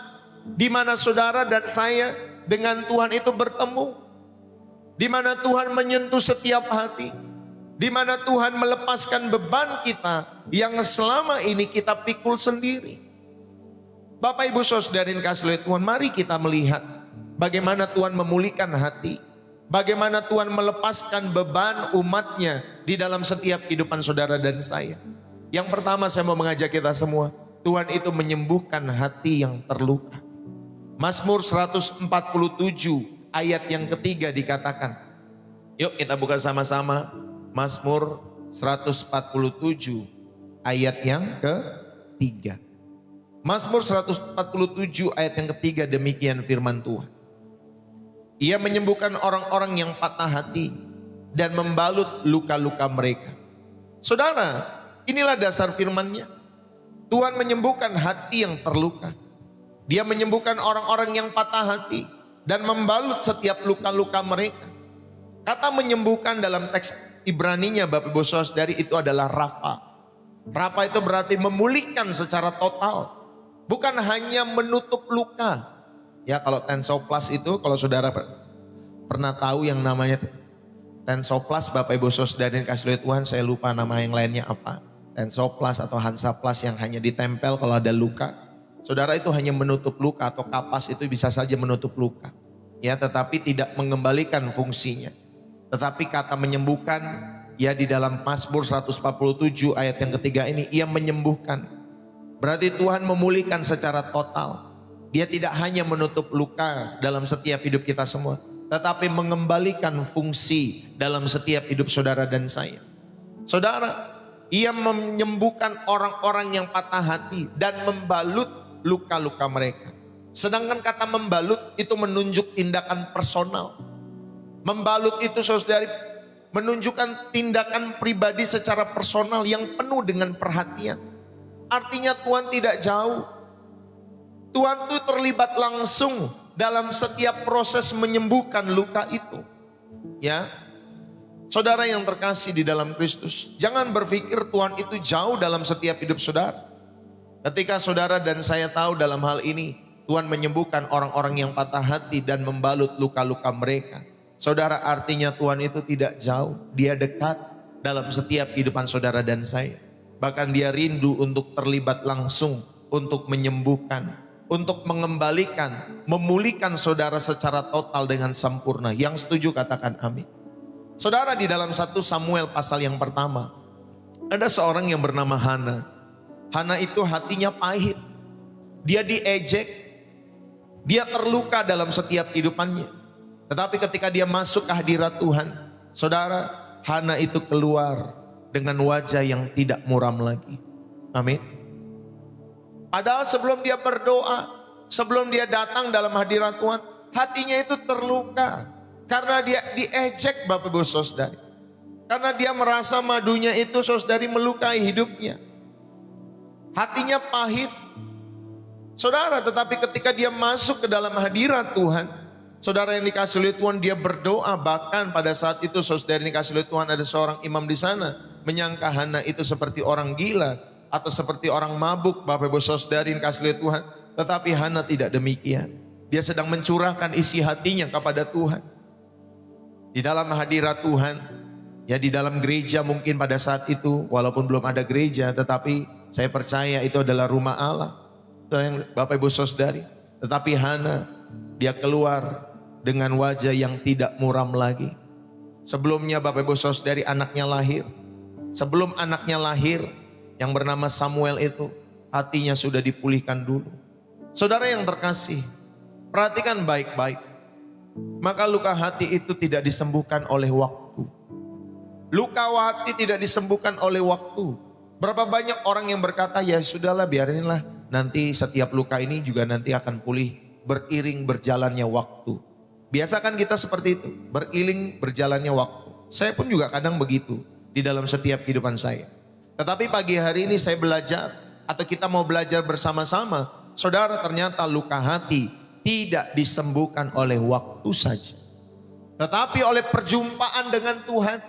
di mana saudara dan saya dengan Tuhan itu bertemu, di mana Tuhan menyentuh setiap hati, di mana Tuhan melepaskan beban kita yang selama ini kita pikul sendiri. Bapak Ibu saudara yang kasih oleh Tuhan, mari kita melihat bagaimana Tuhan memulihkan hati, Bagaimana Tuhan melepaskan beban umatnya di dalam setiap kehidupan saudara dan saya. Yang pertama saya mau mengajak kita semua, Tuhan itu menyembuhkan hati yang terluka. Mazmur 147 ayat yang ketiga dikatakan. Yuk kita buka sama-sama Mazmur 147 ayat yang ketiga. Mazmur 147 ayat yang ketiga, demikian firman Tuhan. Ia menyembuhkan orang-orang yang patah hati dan membalut luka-luka mereka. Saudara, inilah dasar firman-Nya. Tuhan menyembuhkan hati yang terluka. Dia menyembuhkan orang-orang yang patah hati dan membalut setiap luka-luka mereka. Kata menyembuhkan dalam teks Ibraninya Bapak Ibu Saudari itu adalah rafa. Rafa itu berarti memulihkan secara total. Bukan hanya menutup luka. Ya kalau tensoplas itu kalau saudara pernah tahu yang namanya tensoplas Bapak Ibu Saudari kasih lihat Tuhan, saya lupa nama yang lainnya apa. Tensoplas atau hansaplas yang hanya ditempel kalau ada luka. Saudara itu hanya menutup luka atau kapas itu bisa saja menutup luka. Ya tetapi tidak mengembalikan fungsinya. Tetapi kata menyembuhkan ya di dalam Mazmur 147 ayat yang ketiga ini ia menyembuhkan. Berarti Tuhan memulihkan secara total. Dia tidak hanya menutup luka dalam setiap hidup kita semua, tetapi mengembalikan fungsi dalam setiap hidup saudara dan saya. Saudara, ia menyembuhkan orang-orang yang patah hati dan membalut luka-luka mereka. Sedangkan kata membalut itu menunjuk tindakan personal. Membalut itu saudari menunjukkan tindakan pribadi secara personal yang penuh dengan perhatian. Artinya Tuhan tidak jauh. Tuhan itu terlibat langsung dalam setiap proses menyembuhkan luka itu. Ya, saudara yang terkasih di dalam Kristus, jangan berpikir Tuhan itu jauh dalam setiap hidup saudara. Ketika saudara dan saya tahu dalam hal ini, Tuhan menyembuhkan orang-orang yang patah hati dan membalut luka-luka mereka. Saudara, artinya Tuhan itu tidak jauh, Dia dekat dalam setiap kehidupan saudara dan saya. Bahkan Dia rindu untuk terlibat langsung, untuk menyembuhkan, untuk mengembalikan, memulihkan saudara secara total dengan sempurna. Yang setuju katakan amin. Saudara, di dalam 1 Samuel pasal yang pertama, ada seorang yang bernama Hana. Hana itu hatinya pahit. Dia diejek, dia terluka dalam setiap kehidupannya. Tetapi ketika dia masuk ke hadirat Tuhan, saudara, Hana itu keluar dengan wajah yang tidak muram lagi. Amin. Padahal sebelum dia berdoa, sebelum dia datang dalam hadirat Tuhan, hatinya itu terluka. Karena dia diejek Bapak Ibu Saudari. Karena dia merasa madunya itu saudari melukai hidupnya. Hatinya pahit. Saudara, tetapi ketika dia masuk ke dalam hadirat Tuhan, saudara yang dikasih oleh Tuhan, dia berdoa. Bahkan pada saat itu saudara yang dikasih oleh Tuhan, ada seorang imam di sana menyangka Hana itu seperti orang gila atau seperti orang mabuk, Bapak Ibu Saudari yang dikasih oleh Tuhan. Tetapi Hana tidak demikian. Dia sedang mencurahkan isi hatinya kepada Tuhan. Di dalam hadirat Tuhan, ya di dalam gereja mungkin pada saat itu, walaupun belum ada gereja, tetapi saya percaya itu adalah rumah Allah. Bapak Ibu Saudari. Tetapi Hana, dia keluar dengan wajah yang tidak muram lagi. Sebelumnya Bapak Ibu Saudari anaknya lahir. Sebelum anaknya lahir yang bernama Samuel itu, hatinya sudah dipulihkan dulu. Saudara yang terkasih, perhatikan baik-baik. Maka luka hati itu tidak disembuhkan oleh waktu. Luka hati tidak disembuhkan oleh waktu. Berapa banyak orang yang berkata, ya sudahlah biarinlah, nanti setiap luka ini juga nanti akan pulih beriring berjalannya waktu. Biasakan kita seperti itu, beriring berjalannya waktu. Saya pun juga kadang begitu di dalam setiap kehidupan saya. Tetapi pagi hari ini saya belajar, atau kita mau belajar bersama-sama, saudara, ternyata luka hati tidak disembuhkan oleh waktu saja, tetapi oleh perjumpaan dengan Tuhan.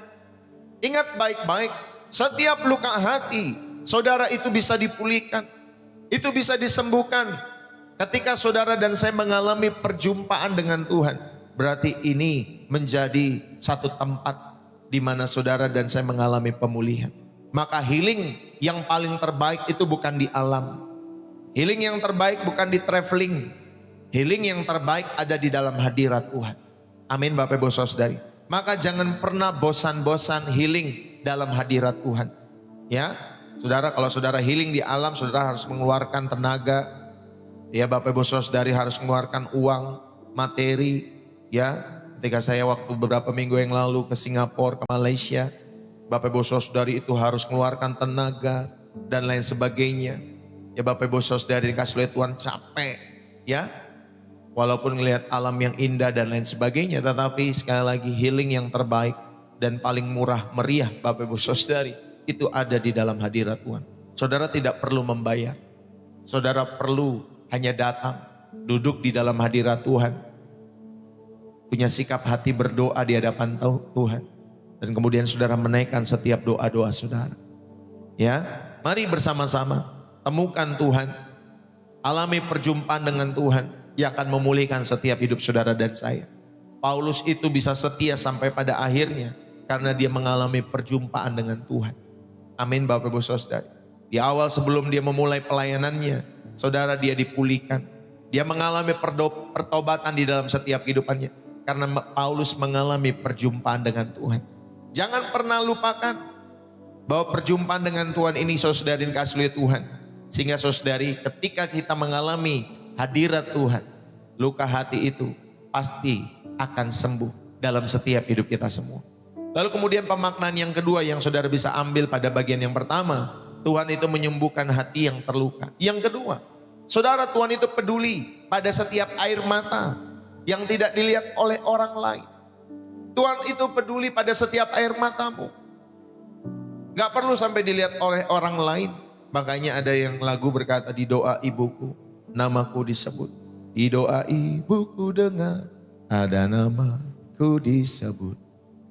Ingat baik-baik, setiap luka hati saudara itu bisa dipulihkan, itu bisa disembuhkan ketika saudara dan saya mengalami perjumpaan dengan Tuhan. Berarti ini menjadi satu tempat di mana saudara dan saya mengalami pemulihan. Maka healing yang paling terbaik itu bukan di alam. Healing yang terbaik bukan di traveling. Healing yang terbaik ada di dalam hadirat Tuhan. Amin Bapak Ibu Saudari. Maka jangan pernah bosan-bosan healing dalam hadirat Tuhan. Ya, saudara, kalau saudara healing di alam, saudara harus mengeluarkan tenaga. Ya, Bapak Ibu Saudari harus mengeluarkan uang, materi. Ya, ketika saya waktu beberapa minggu yang lalu ke Singapura, ke Malaysia, Bapak Ibu Saudari itu harus mengeluarkan tenaga dan lain sebagainya. Ya, Bapak Ibu Saudari dikasih oleh Tuhan capek. Ya, walaupun melihat alam yang indah dan lain sebagainya, tetapi sekali lagi healing yang terbaik dan paling murah meriah Bapak Ibu Saudari itu ada di dalam hadirat Tuhan. Saudara tidak perlu membayar. Saudara perlu hanya datang, duduk di dalam hadirat Tuhan. Punya sikap hati berdoa di hadapan Tuhan. Dan kemudian saudara menaikkan setiap doa-doa saudara. Ya, mari bersama-sama temukan Tuhan. Alami perjumpaan dengan Tuhan. Yang akan memulihkan setiap hidup saudara dan saya. Paulus itu bisa setia sampai pada akhirnya karena dia mengalami perjumpaan dengan Tuhan. Amin Bapak Ibu Saudari. Di awal sebelum dia memulai pelayanannya, saudara, dia dipulihkan. Dia mengalami pertobatan di dalam setiap kehidupannya karena Paulus mengalami perjumpaan dengan Tuhan. Jangan pernah lupakan bahwa perjumpaan dengan Tuhan ini saudari dikasih oleh Tuhan. Sehingga saudari, ketika kita mengalami hadirat Tuhan, luka hati itu pasti akan sembuh dalam setiap hidup kita semua. Lalu kemudian pemaknaan yang kedua yang saudara bisa ambil pada bagian yang pertama, Tuhan itu menyembuhkan hati yang terluka. Yang kedua, saudara, Tuhan itu peduli pada setiap air mata yang tidak dilihat oleh orang lain. Tuhan itu peduli pada setiap air matamu. Gak perlu sampai dilihat oleh orang lain. Makanya ada yang lagu berkata, di doa ibuku namaku disebut, di doa ibuku dengar ada namaku disebut.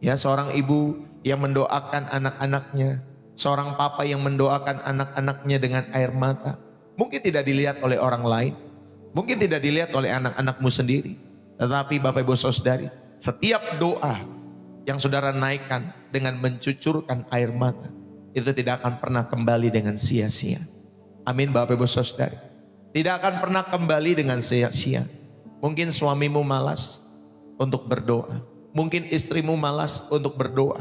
Ya, seorang ibu yang mendoakan anak-anaknya, seorang papa yang mendoakan anak-anaknya dengan air mata. Mungkin tidak dilihat oleh orang lain, mungkin tidak dilihat oleh anak-anakmu sendiri, tetapi Bapak Ibu Saudari, setiap doa yang saudara naikkan dengan mencucurkan air mata, itu tidak akan pernah kembali dengan sia-sia. Amin Bapak Ibu Saudari. Tidak akan pernah kembali dengan sia-sia. Mungkin suamimu malas untuk berdoa. Mungkin istrimu malas untuk berdoa.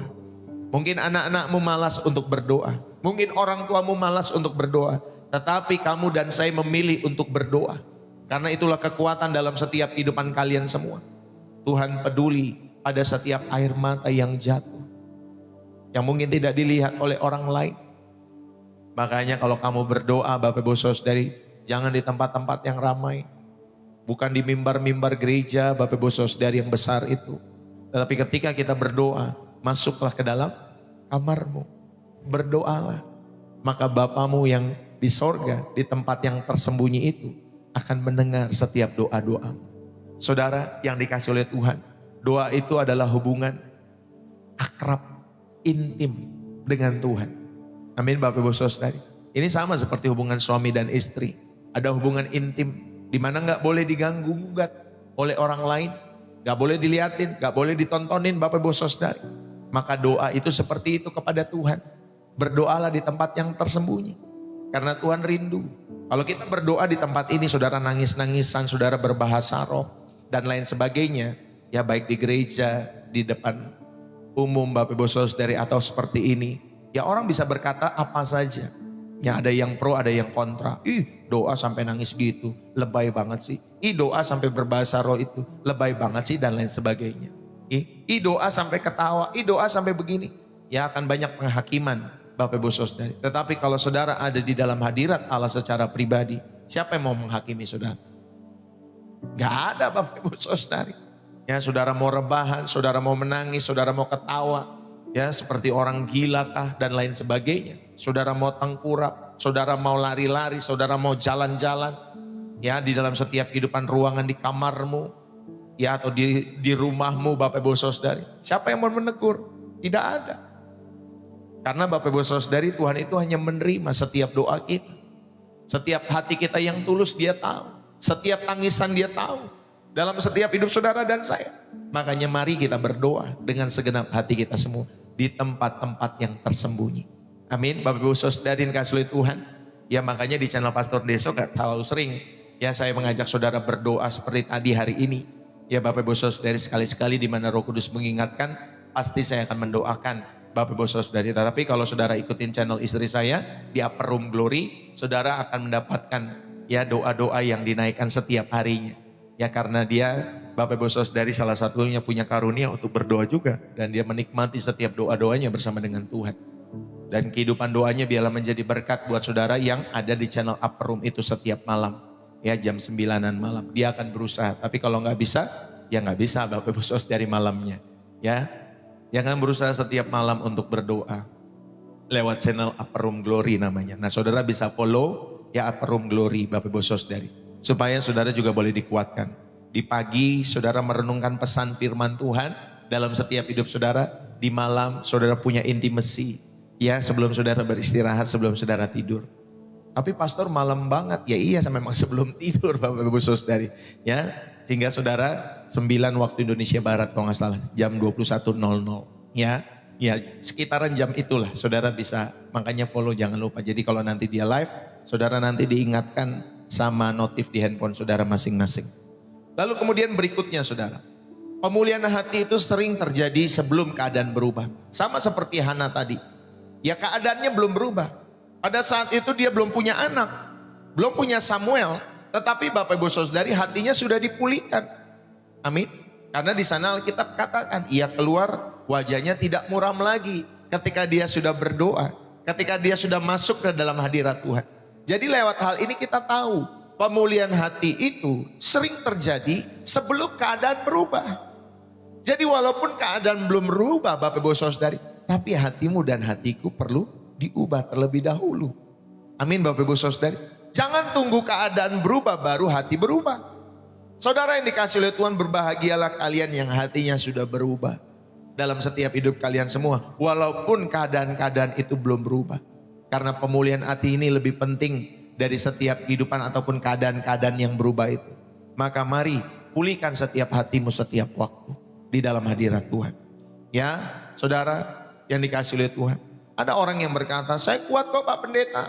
Mungkin anak-anakmu malas untuk berdoa. Mungkin orang tuamu malas untuk berdoa. Tetapi kamu dan saya memilih untuk berdoa. Karena itulah kekuatan dalam setiap kehidupan kalian semua. Tuhan peduli pada setiap air mata yang jatuh. Yang mungkin tidak dilihat oleh orang lain. Makanya kalau kamu berdoa Bapak Ibu Saudari, jangan di tempat-tempat yang ramai. Bukan di mimbar-mimbar gereja Bapak Ibu Saudari yang besar itu. Tetapi ketika kita berdoa, masuklah ke dalam kamarmu. Berdoalah. Maka Bapamu yang di sorga, di tempat yang tersembunyi itu, akan mendengar setiap doa-doamu. Saudara yang dikasih oleh Tuhan, doa itu adalah hubungan akrab, intim dengan Tuhan. Amin Bapak Ibu Saudari. Ini sama seperti hubungan suami dan istri. Ada hubungan intim di mana nggak boleh diganggu gugat oleh orang lain, nggak boleh dilihatin, nggak boleh ditontonin Bapak Ibu Saudari. Maka doa itu seperti itu kepada Tuhan. Berdoalah di tempat yang tersembunyi, karena Tuhan rindu. Kalau kita berdoa di tempat ini, saudara nangis-nangisan, saudara berbahasa roh dan lain sebagainya, ya baik di gereja, di depan umum Bapak Ibu Saudari atau seperti ini, ya orang bisa berkata apa saja. Ya ada yang pro, ada yang kontra. Ih, doa sampai nangis gitu, lebay banget sih. Ih, doa sampai berbahasa roh itu, lebay banget sih, dan lain sebagainya. Ih, doa sampai ketawa, ih doa sampai begini. Ya akan banyak penghakiman Bapak Ibu Saudari. Tetapi kalau saudara ada di dalam hadirat Allah secara pribadi, siapa yang mau menghakimi saudara? Gak ada Bapak Ibu Saudari. Ya, saudara mau rebahan, saudara mau menangis, saudara mau ketawa, ya seperti orang gila kah dan lain sebagainya. Saudara mau tengkurap, saudara mau lari-lari, saudara mau jalan-jalan, ya di dalam setiap kehidupan ruangan di kamarmu, ya atau di rumahmu Bapak Ibu Saudari. Siapa yang mau menegur? Tidak ada. Karena Bapak Ibu Saudari, Tuhan itu hanya menerima setiap doa kita. Setiap hati kita yang tulus Dia tahu. Setiap tangisan Dia tahu. Dalam setiap hidup saudara dan saya. Makanya mari kita berdoa dengan segenap hati kita semua di tempat-tempat yang tersembunyi. Amin. Bapak Ibu Saudari kasih oleh Tuhan. Ya makanya di channel Pastor Deso gak terlalu sering ya saya mengajak saudara berdoa seperti tadi hari ini. Ya Bapak Ibu Saudari, sekali-sekali di mana Roh Kudus mengingatkan, pasti saya akan mendoakan Bapak Ibu Saudari. Tetapi kalau saudara ikutin channel istri saya di Upper Room Glory, saudara akan mendapatkan ya doa-doa yang dinaikkan setiap harinya. Ya karena dia Bapak Ibu Saudari salah satunya punya karunia untuk berdoa juga, dan dia menikmati setiap doa-doanya bersama dengan Tuhan. Dan kehidupan doanya biarlah menjadi berkat buat saudara yang ada di channel Upper Room itu setiap malam. Ya jam 9-an malam. Dia akan berusaha. Tapi kalau nggak bisa, ya nggak bisa Bapak Ibu Saudara dari malamnya. Ya, jangan berusaha setiap malam untuk berdoa. Lewat channel Upper Room Glory namanya. Nah saudara bisa follow ya Upper Room Glory Bapak Ibu Saudara. Supaya saudara juga boleh dikuatkan. Di pagi saudara merenungkan pesan firman Tuhan dalam setiap hidup saudara. Di malam saudara punya intimasi. Ya sebelum saudara beristirahat, sebelum saudara tidur. Tapi pastor malam banget, ya iya memang sebelum tidur Bapak Ibu Saudari. Ya, hingga saudara 9 waktu Indonesia Barat kalau nggak salah, jam 21.00. Ya, sekitaran jam itulah saudara bisa, makanya follow jangan lupa. Jadi kalau nanti dia live, saudara nanti diingatkan sama notif di handphone saudara masing-masing. Lalu kemudian berikutnya saudara, pemulihan hati itu sering terjadi sebelum keadaan berubah. Sama seperti Hana tadi, ya keadaannya belum berubah. Pada saat itu dia belum punya anak, belum punya Samuel, tetapi Bapak Ibu Saudari hatinya sudah dipulihkan. Amin. Karena di sana Alkitab katakan, ia keluar wajahnya tidak muram lagi ketika dia sudah berdoa, ketika dia sudah masuk ke dalam hadirat Tuhan. Jadi lewat hal ini kita tahu, pemulihan hati itu sering terjadi sebelum keadaan berubah. Jadi walaupun keadaan belum berubah Bapak Ibu Saudari, tapi hatimu dan hatiku perlu diubah terlebih dahulu. Amin Bapak Ibu Saudari. Jangan tunggu keadaan berubah baru hati berubah. Saudara yang dikasih oleh Tuhan, berbahagialah kalian yang hatinya sudah berubah dalam setiap hidup kalian semua. Walaupun keadaan-keadaan itu belum berubah. Karena pemulihan hati ini lebih penting dari setiap kehidupan ataupun keadaan-keadaan yang berubah itu. Maka mari pulihkan setiap hatimu setiap waktu di dalam hadirat Tuhan. Ya saudara yang dikasih oleh Tuhan. Ada orang yang berkata, saya kuat kok Pak Pendeta.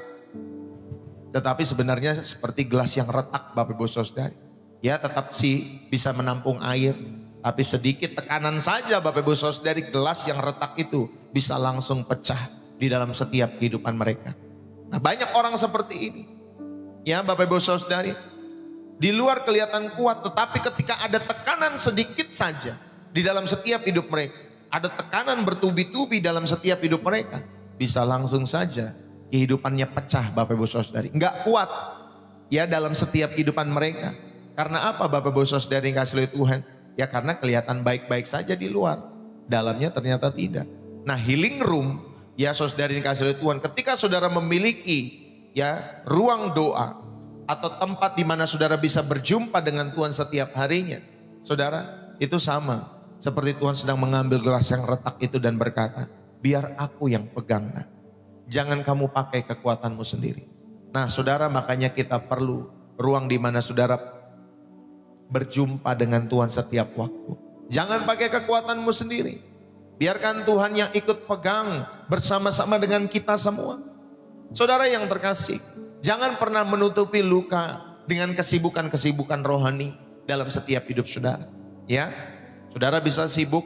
Tetapi sebenarnya seperti gelas yang retak Bapak Ibu Saudari. Ya tetap sih bisa menampung air. Tapi sedikit tekanan saja Bapak Ibu Saudari, gelas yang retak itu bisa langsung pecah di dalam setiap kehidupan mereka. Nah banyak orang seperti ini. Ya Bapak Ibu Saudari. Di luar kelihatan kuat, tetapi ketika ada tekanan sedikit saja di dalam setiap hidup mereka. Ada tekanan bertubi-tubi dalam setiap hidup mereka. Bisa langsung saja kehidupannya pecah Bapak Ibu Saudari. Enggak kuat ya dalam setiap kehidupan mereka. Karena apa Bapak Ibu Saudari yang kasih oleh Tuhan? Ya karena kelihatan baik-baik saja di luar. Dalamnya ternyata tidak. Nah healing room ya saudari yang kasih oleh Tuhan. Ketika saudara memiliki ya ruang doa. Atau tempat di mana saudara bisa berjumpa dengan Tuhan setiap harinya. Saudara itu sama. Seperti Tuhan sedang mengambil gelas yang retak itu dan berkata, biar aku yang pegang nak. Jangan kamu pakai kekuatanmu sendiri. Nah saudara makanya kita perlu ruang di mana saudara berjumpa dengan Tuhan setiap waktu. Jangan pakai kekuatanmu sendiri. Biarkan Tuhan yang ikut pegang bersama-sama dengan kita semua. Saudara yang terkasih, jangan pernah menutupi luka dengan kesibukan-kesibukan rohani dalam setiap hidup saudara. Ya, saudara bisa sibuk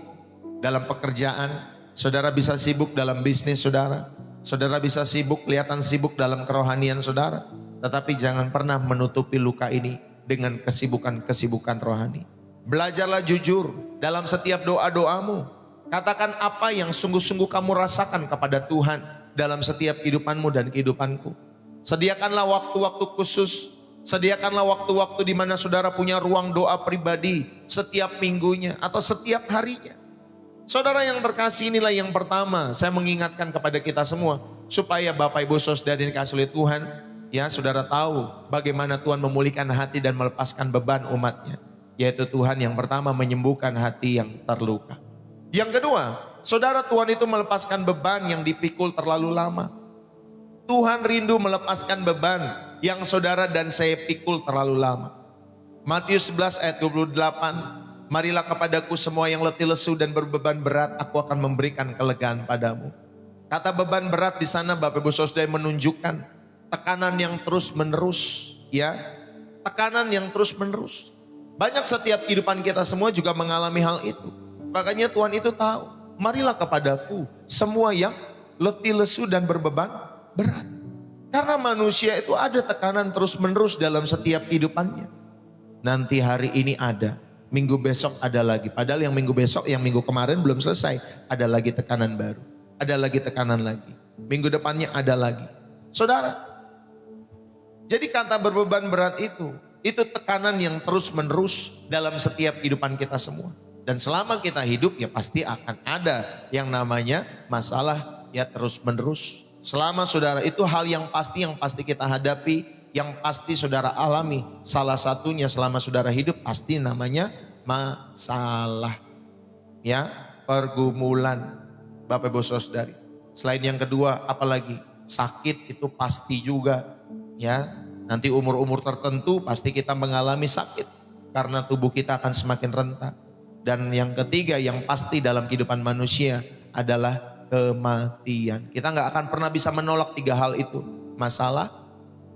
dalam pekerjaan, saudara bisa sibuk dalam bisnis saudara, saudara bisa sibuk, kelihatan sibuk dalam kerohanian saudara. Tetapi jangan pernah menutupi luka ini dengan kesibukan-kesibukan rohani. Belajarlah jujur dalam setiap doa-doamu. Katakan apa yang sungguh-sungguh kamu rasakan kepada Tuhan dalam setiap kehidupanmu dan kehidupanku. Sediakanlah waktu-waktu khusus. Sediakanlah waktu-waktu di mana saudara punya ruang doa pribadi setiap minggunya atau setiap harinya. Saudara yang terkasih, inilah yang pertama saya mengingatkan kepada kita semua. Supaya Bapak Ibu Saudara yang dikasih oleh Tuhan, ya saudara tahu bagaimana Tuhan memulihkan hati dan melepaskan beban umatnya. Yaitu Tuhan yang pertama menyembuhkan hati yang terluka. Yang kedua, saudara, Tuhan itu melepaskan beban yang dipikul terlalu lama. Tuhan rindu melepaskan beban yang saudara dan saya pikul terlalu lama. Matius 11 ayat 28, marilah kepadaku semua yang letih lesu dan berbeban berat, aku akan memberikan kelegaan padamu. Kata beban berat di sana Bapak Ibu Saudara menunjukkan tekanan yang terus menerus, ya. Tekanan yang terus menerus. Banyak setiap kehidupan kita semua juga mengalami hal itu. Makanya Tuhan itu tahu. Marilah kepadaku semua yang letih lesu dan berbeban berat. Karena manusia itu ada tekanan terus menerus dalam setiap kehidupannya. Nanti hari ini ada, minggu besok ada lagi. Padahal yang minggu besok, yang minggu kemarin belum selesai. Ada lagi tekanan baru. Ada lagi tekanan lagi. Minggu depannya ada lagi. Saudara, jadi kata berbeban berat itu tekanan yang terus menerus dalam setiap kehidupan kita semua. Dan selama kita hidup ya pasti akan ada yang namanya masalah ya terus menerus. Selama saudara itu hal yang pasti kita hadapi, yang pasti saudara alami. Salah satunya selama saudara hidup pasti namanya masalah. Ya, pergumulan Bapak Ibu Saudari. Selain yang kedua apalagi? Sakit itu pasti juga. Ya, nanti umur-umur tertentu pasti kita mengalami sakit. Karena tubuh kita akan semakin rentan. Dan yang ketiga yang pasti dalam kehidupan manusia adalah kematian. Kita nggak akan pernah bisa menolak tiga hal itu. Masalah,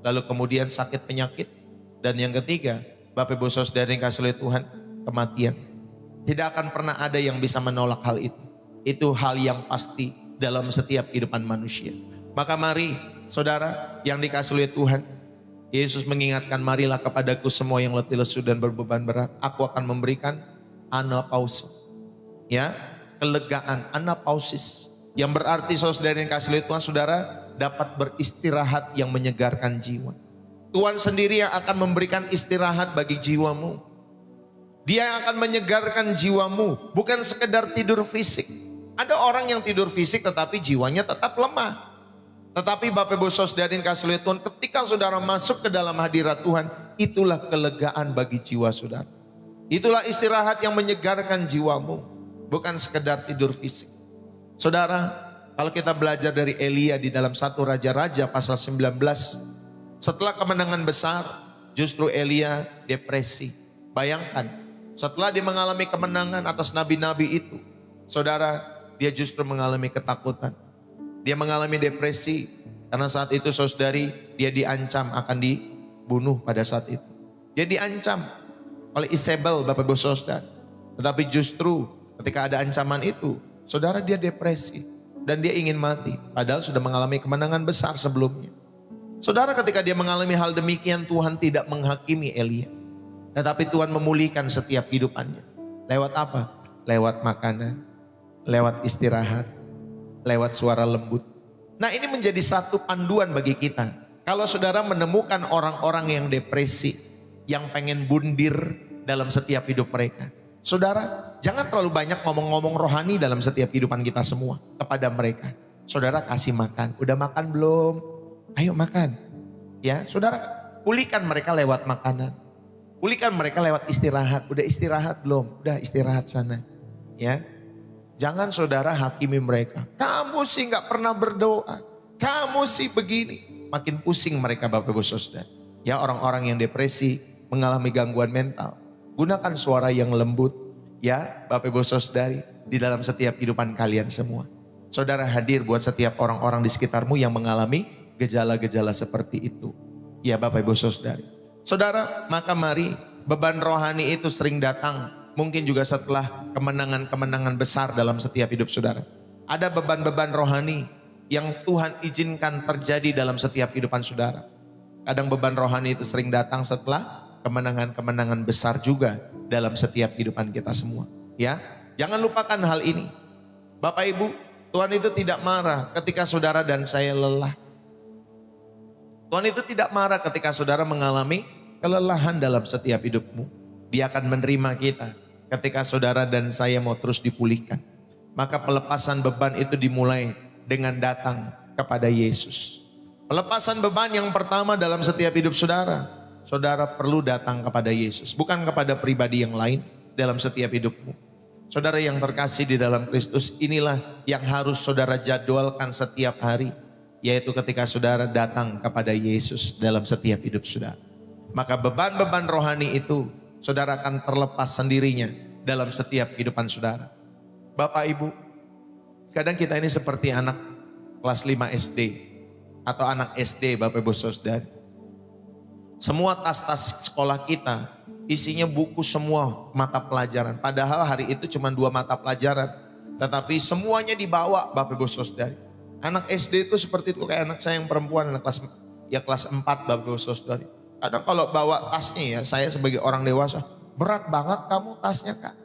lalu kemudian sakit penyakit. Dan yang ketiga, Bapak Ibu Saudari yang kasih oleh Tuhan, kematian. Tidak akan pernah ada yang bisa menolak hal itu. Itu hal yang pasti dalam setiap kehidupan manusia. Maka mari saudara yang dikasih oleh Tuhan, Yesus mengingatkan, marilah kepadaku semua yang letih lesu dan berbeban berat. Aku akan memberikan anapausis. Ya, kelegaan, anapausis. Yang berarti saudara yang kasih oleh Tuhan, saudara dapat beristirahat yang menyegarkan jiwa. Tuhan sendiri yang akan memberikan istirahat bagi jiwamu. Dia yang akan menyegarkan jiwamu, bukan sekedar tidur fisik. Ada orang yang tidur fisik tetapi jiwanya tetap lemah. Tetapi Bapak Ibu Saudara yang kasih oleh Tuhan, ketika saudara masuk ke dalam hadirat Tuhan, itulah kelegaan bagi jiwa saudara. Itulah istirahat yang menyegarkan jiwamu, bukan sekedar tidur fisik. Saudara, kalau kita belajar dari Elia di dalam 1 Raja-Raja pasal 19, setelah kemenangan besar, justru Elia depresi. Bayangkan, setelah dia mengalami kemenangan atas nabi-nabi itu, saudara, dia justru mengalami ketakutan. Dia mengalami depresi karena saat itu saudari dia diancam akan dibunuh pada saat itu. Dia diancam oleh Isabel, Bapak Ibu Saudara. Tetapi justru ketika ada ancaman itu, saudara dia depresi dan dia ingin mati. Padahal sudah mengalami kemenangan besar sebelumnya. Saudara ketika dia mengalami hal demikian, Tuhan tidak menghakimi Elia. Tetapi Tuhan memulihkan setiap kehidupannya. Lewat apa? Lewat makanan, lewat istirahat, lewat suara lembut. Nah ini menjadi satu panduan bagi kita. Kalau saudara menemukan orang-orang yang depresi, yang pengen bundir dalam setiap hidup mereka, saudara jangan terlalu banyak ngomong-ngomong rohani dalam setiap kehidupan kita semua kepada mereka. Saudara kasih makan, udah makan belum? Ayo makan. Ya, saudara pulihkan mereka lewat makanan. Pulihkan mereka lewat istirahat. Udah istirahat belum? Udah istirahat sana. Ya. Jangan saudara hakimi mereka. Kamu sih gak pernah berdoa. Kamu sih begini. Makin pusing mereka Bapak Ibu Saudara. Ya, orang-orang yang depresi, mengalami gangguan mental. Gunakan suara yang lembut. Ya Bapak Ibu Saudari, di dalam setiap kehidupan kalian semua. Saudara hadir buat setiap orang-orang di sekitarmu yang mengalami gejala-gejala seperti itu. Ya Bapak Ibu Saudari. Saudara, maka mari, beban rohani itu sering datang. Mungkin juga setelah kemenangan-kemenangan besar dalam setiap hidup saudara. Ada beban-beban rohani yang Tuhan izinkan terjadi dalam setiap kehidupan saudara. Kadang beban rohani itu sering datang setelah kemenangan-kemenangan besar juga dalam setiap kehidupan kita semua. Ya, jangan lupakan hal ini. Bapak Ibu, Tuhan itu tidak marah ketika saudara dan saya lelah. Tuhan itu tidak marah ketika saudara mengalami kelelahan dalam setiap hidupmu. Dia akan menerima kita ketika saudara dan saya mau terus dipulihkan. Maka pelepasan beban itu dimulai dengan datang kepada Yesus. Pelepasan beban yang pertama dalam setiap hidup saudara. Saudara perlu datang kepada Yesus. Bukan kepada pribadi yang lain dalam setiap hidupmu. Saudara yang terkasih di dalam Kristus, inilah yang harus saudara jadwalkan setiap hari. Yaitu ketika saudara datang kepada Yesus dalam setiap hidup saudara. Maka beban-beban rohani itu saudara akan terlepas sendirinya dalam setiap kehidupan saudara. Bapak Ibu, kadang kita ini seperti anak kelas 5 SD atau anak SD Bapak Ibu Saudara. Semua tas-tas sekolah kita isinya buku semua mata pelajaran. Padahal hari itu cuma 2 mata pelajaran. Tetapi semuanya dibawa Bapak Ibu Saudari. Anak SD itu seperti itu, kayak anak saya yang perempuan, anak kelas 4 Bapak Ibu Saudari. Kadang kalau bawa tasnya ya, saya sebagai orang dewasa, berat banget kamu tasnya Kak.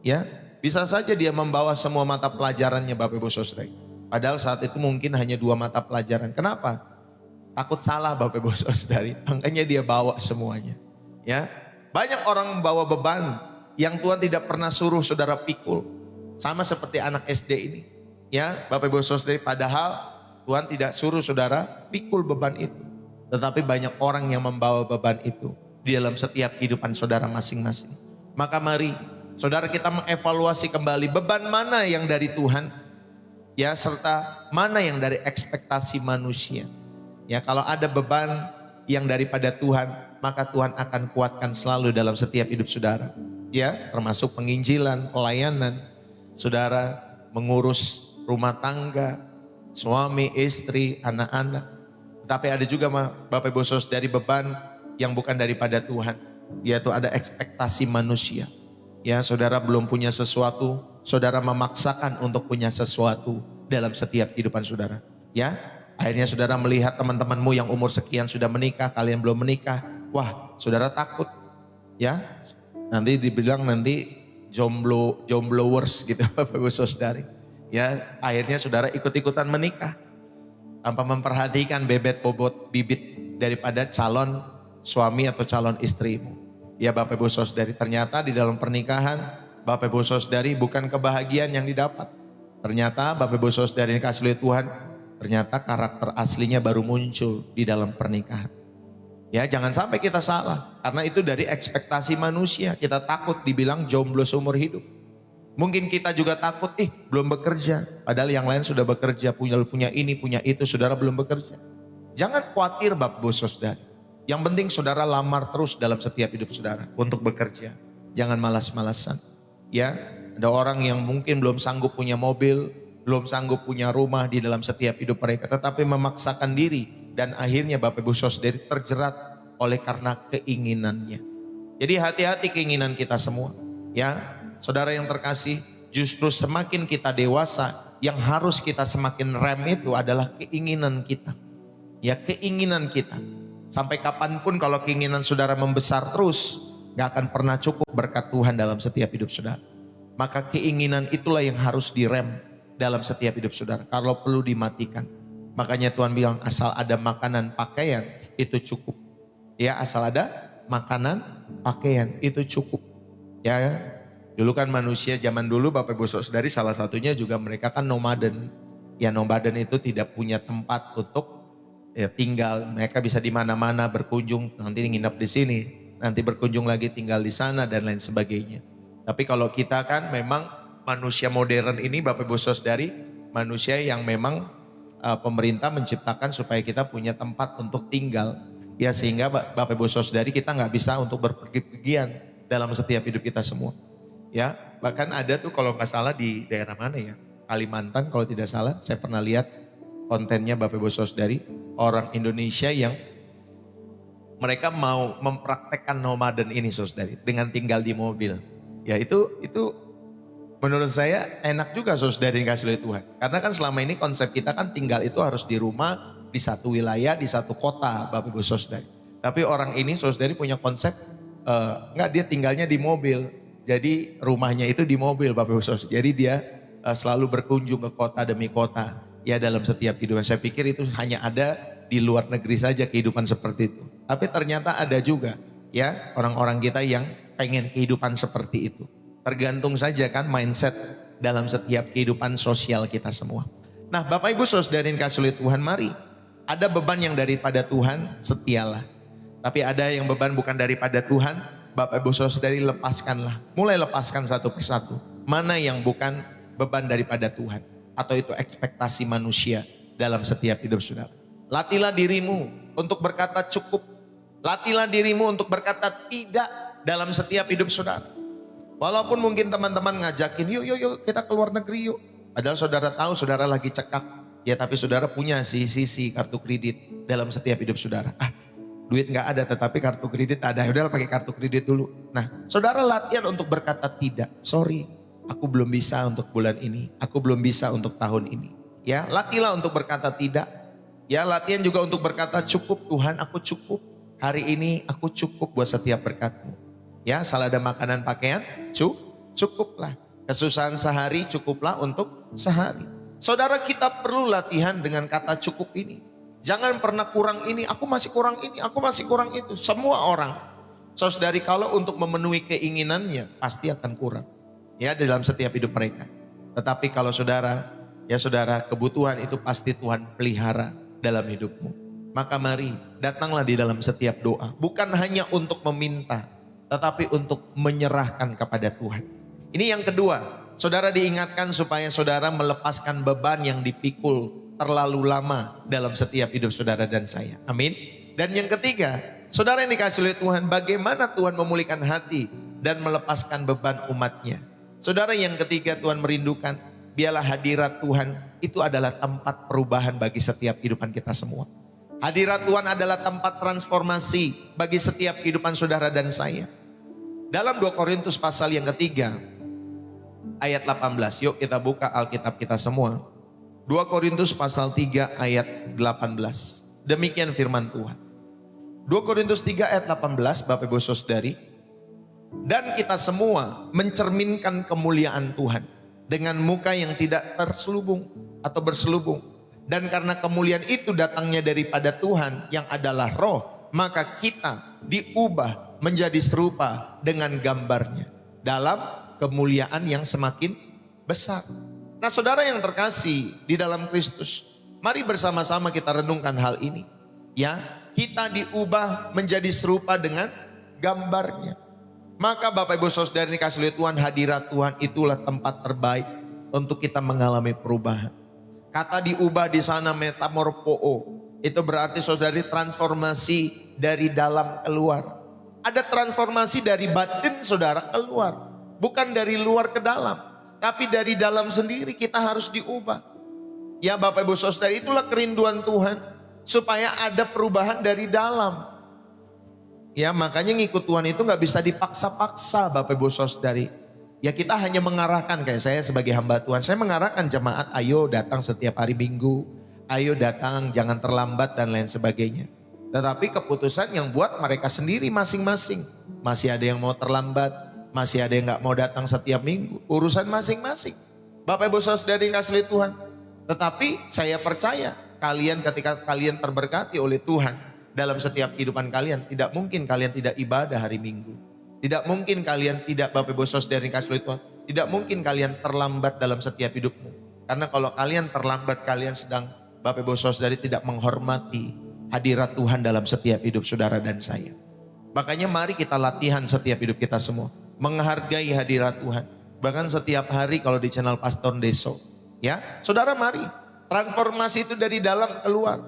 Ya, bisa saja dia membawa semua mata pelajarannya Bapak Ibu Saudari. Padahal saat itu mungkin hanya 2 mata pelajaran. Kenapa? Takut salah Bapak Ibu Saudari, makanya dia bawa semuanya. Ya, banyak orang membawa beban yang Tuhan tidak pernah suruh saudara pikul. Sama seperti anak SD ini. Ya, Bapak Ibu Saudari, padahal Tuhan tidak suruh saudara pikul beban itu. Tetapi banyak orang yang membawa beban itu di dalam setiap kehidupan saudara masing-masing. Maka mari saudara kita mengevaluasi kembali beban mana yang dari Tuhan, ya, serta mana yang dari ekspektasi manusia. Ya, kalau ada beban yang daripada Tuhan, maka Tuhan akan kuatkan selalu dalam setiap hidup saudara. Ya, termasuk penginjilan, pelayanan, saudara mengurus rumah tangga, suami, istri, anak-anak. Tapi ada juga Bapak Ibu Saudari beban yang bukan daripada Tuhan, yaitu ada ekspektasi manusia. Ya, saudara belum punya sesuatu, saudara memaksakan untuk punya sesuatu dalam setiap kehidupan saudara. Ya, akhirnya saudara melihat teman-temanmu yang umur sekian sudah menikah, kalian belum menikah. Wah, saudara takut. Ya, nanti dibilang nanti jomblowers gitu Bapak Ibu Saudari. Ya, akhirnya saudara ikut-ikutan menikah tanpa memperhatikan bebet bobot bibit daripada calon suami atau calon istrimu. Ya Bapak Ibu Saudari, ternyata di dalam pernikahan Bapak Ibu Saudari bukan kebahagiaan yang didapat. Ternyata Bapak Ibu Saudari dikasih oleh Tuhan, ternyata karakter aslinya baru muncul di dalam pernikahan. Ya, jangan sampai kita salah, karena itu dari ekspektasi manusia. Kita takut dibilang jomblo seumur hidup. Mungkin kita juga takut, belum bekerja. Padahal yang lain sudah bekerja, punya ini, punya itu, saudara belum bekerja. Jangan khawatir Bapak Ibu Saudari. Yang penting saudara lamar terus dalam setiap hidup saudara untuk bekerja. Jangan malas-malasan. Ya, ada orang yang mungkin belum sanggup punya mobil, belum sanggup punya rumah di dalam setiap hidup mereka, tetapi memaksakan diri. Dan akhirnya Bapak Ibu Saudari terjerat oleh karena keinginannya. Jadi hati-hati keinginan kita semua. Ya, saudara yang terkasih, justru semakin kita dewasa, yang harus kita semakin rem itu adalah keinginan kita. Ya, keinginan kita. Sampai kapanpun kalau keinginan saudara membesar terus, gak akan pernah cukup berkat Tuhan dalam setiap hidup saudara. Maka keinginan itulah yang harus direm dalam setiap hidup saudara. Kalau perlu dimatikan. Makanya Tuhan bilang asal ada makanan pakaian itu cukup. Ya, asal ada makanan pakaian itu cukup. Ya, dulu kan manusia zaman dulu Bapak Ibu Saudari salah satunya juga mereka kan nomaden. Ya, nomaden itu tidak punya tempat untuk tinggal. Mereka bisa di mana-mana berkunjung, nanti nginep di sini, nanti berkunjung lagi tinggal di sana dan lain sebagainya. Tapi kalau kita kan memang manusia modern ini Bapak Ibu Saudari, manusia yang memang pemerintah menciptakan supaya kita punya tempat untuk tinggal, ya, sehingga Bapak Ibu Saudari kita nggak bisa untuk berpergian dalam setiap hidup kita semua, ya. Bahkan ada tuh kalau nggak salah di daerah mana ya, Kalimantan kalau tidak salah, saya pernah lihat kontennya Bapak Ibu Saudari, orang Indonesia yang mereka mau mempraktekkan nomaden ini Saudari dengan tinggal di mobil, ya itu menurut saya enak juga Saudari dikasih oleh Tuhan. Karena kan selama ini konsep kita kan tinggal itu harus di rumah, di satu wilayah, di satu kota Bapak Ibu Saudari. Tapi orang ini Saudari punya konsep, enggak, dia tinggalnya di mobil. Jadi rumahnya itu di mobil Bapak Ibu Saudari. Jadi dia selalu berkunjung ke kota demi kota. Ya, dalam setiap kehidupan. Saya pikir itu hanya ada di luar negeri saja kehidupan seperti itu. Tapi ternyata ada juga ya orang-orang kita yang pengen kehidupan seperti itu. Tergantung saja kan mindset dalam setiap kehidupan sosial kita semua. Nah Bapak Ibu Saudari yang kasih oleh Tuhan, mari. Ada beban yang daripada Tuhan, setialah. Tapi ada yang beban bukan daripada Tuhan, Bapak Ibu Saudari lepaskanlah. Mulai lepaskan satu persatu. Mana yang bukan beban daripada Tuhan, atau itu ekspektasi manusia dalam setiap hidup saudara. Latihlah dirimu untuk berkata cukup. Latihlah dirimu untuk berkata tidak dalam setiap hidup saudara. Walaupun mungkin teman-teman ngajakin, yuk kita keluar negeri yuk. Padahal saudara tahu saudara lagi cekak. Ya tapi saudara punya sisi kartu kredit dalam setiap hidup saudara. Duit nggak ada tetapi kartu kredit ada. Udah pakai kartu kredit dulu. Nah, saudara latihan untuk berkata tidak. Sorry, aku belum bisa untuk bulan ini. Aku belum bisa untuk tahun ini. Ya, latihlah untuk berkata tidak. Ya, latihan juga untuk berkata cukup Tuhan, aku cukup. Hari ini aku cukup buat setiap berkat-Mu. Ya, salah ada makanan pakaian, cukuplah. Kesusahan sehari cukuplah untuk sehari. Saudara, kita perlu latihan dengan kata cukup ini. Jangan pernah kurang ini, aku masih kurang ini, aku masih kurang itu. Semua orang, saudari, kalau untuk memenuhi keinginannya pasti akan kurang. Ya, dalam setiap hidup mereka. Tetapi kalau saudara, ya saudara, kebutuhan itu pasti Tuhan pelihara dalam hidupmu. Maka mari datanglah di dalam setiap doa. Bukan hanya untuk meminta, tetapi untuk menyerahkan kepada Tuhan. Ini yang kedua, saudara diingatkan supaya saudara melepaskan beban yang dipikul terlalu lama dalam setiap hidup saudara dan saya. Amin. Dan yang ketiga, saudara yang dikasih oleh Tuhan, bagaimana Tuhan memulihkan hati dan melepaskan beban umatnya. Saudara, yang ketiga, Tuhan merindukan, biarlah hadirat Tuhan itu adalah tempat perubahan bagi setiap kehidupan kita semua. Hadirat Tuhan adalah tempat transformasi bagi setiap kehidupan saudara dan saya. Dalam 2 Korintus pasal yang ketiga, ayat 18. Yuk kita buka Alkitab kita semua. 2 Korintus pasal 3 ayat 18. Demikian firman Tuhan. 2 Korintus 3 ayat 18, Bapak Ibu Saudari. Dan kita semua mencerminkan kemuliaan Tuhan dengan muka yang tidak terselubung atau berselubung. Dan karena kemuliaan itu datangnya daripada Tuhan yang adalah roh, maka kita diubah menjadi serupa dengan gambarnya dalam kemuliaan yang semakin besar. Nah, saudara yang terkasih di dalam Kristus, mari bersama-sama kita renungkan hal ini. Ya, kita diubah menjadi serupa dengan gambarnya. Maka Bapak Ibu Saudara dikasih oleh Tuhan, hadirat Tuhan itulah tempat terbaik untuk kita mengalami perubahan. Kata diubah di sana metamorpho, itu berarti saudari transformasi dari dalam keluar. Ada transformasi dari batin saudara keluar, bukan dari luar ke dalam. Tapi dari dalam sendiri kita harus diubah. Ya Bapak Ibu Saudara, itulah kerinduan Tuhan. Supaya ada perubahan dari dalam. Ya, makanya ngikut Tuhan itu gak bisa dipaksa-paksa Bapak Ibu Saudari. Ya, kita hanya mengarahkan, kayak saya sebagai hamba Tuhan. Saya mengarahkan jemaat, ayo datang setiap hari Minggu. Ayo datang, jangan terlambat dan lain sebagainya. Tetapi keputusan yang buat mereka sendiri masing-masing. Masih ada yang mau terlambat. Masih ada yang gak mau datang setiap minggu. Urusan masing-masing. Bapak Ibu Saudara yang kasih Tuhan. Tetapi saya percaya kalian ketika kalian terberkati oleh Tuhan dalam setiap kehidupan kalian, tidak mungkin kalian tidak ibadah hari Minggu. Tidak mungkin kalian tidak, Bapak Ibu Saudara yang kasih Tuhan, tidak mungkin kalian terlambat dalam setiap hidupmu. Karena kalau kalian terlambat, kalian sedang, Bapak Ibu Saudara, tidak menghormati hadirat Tuhan dalam setiap hidup saudara dan saya. Makanya mari kita latihan setiap hidup kita semua menghargai hadirat Tuhan. Bahkan setiap hari kalau di channel Pastor Deso, ya, saudara mari transformasi itu dari dalam keluar,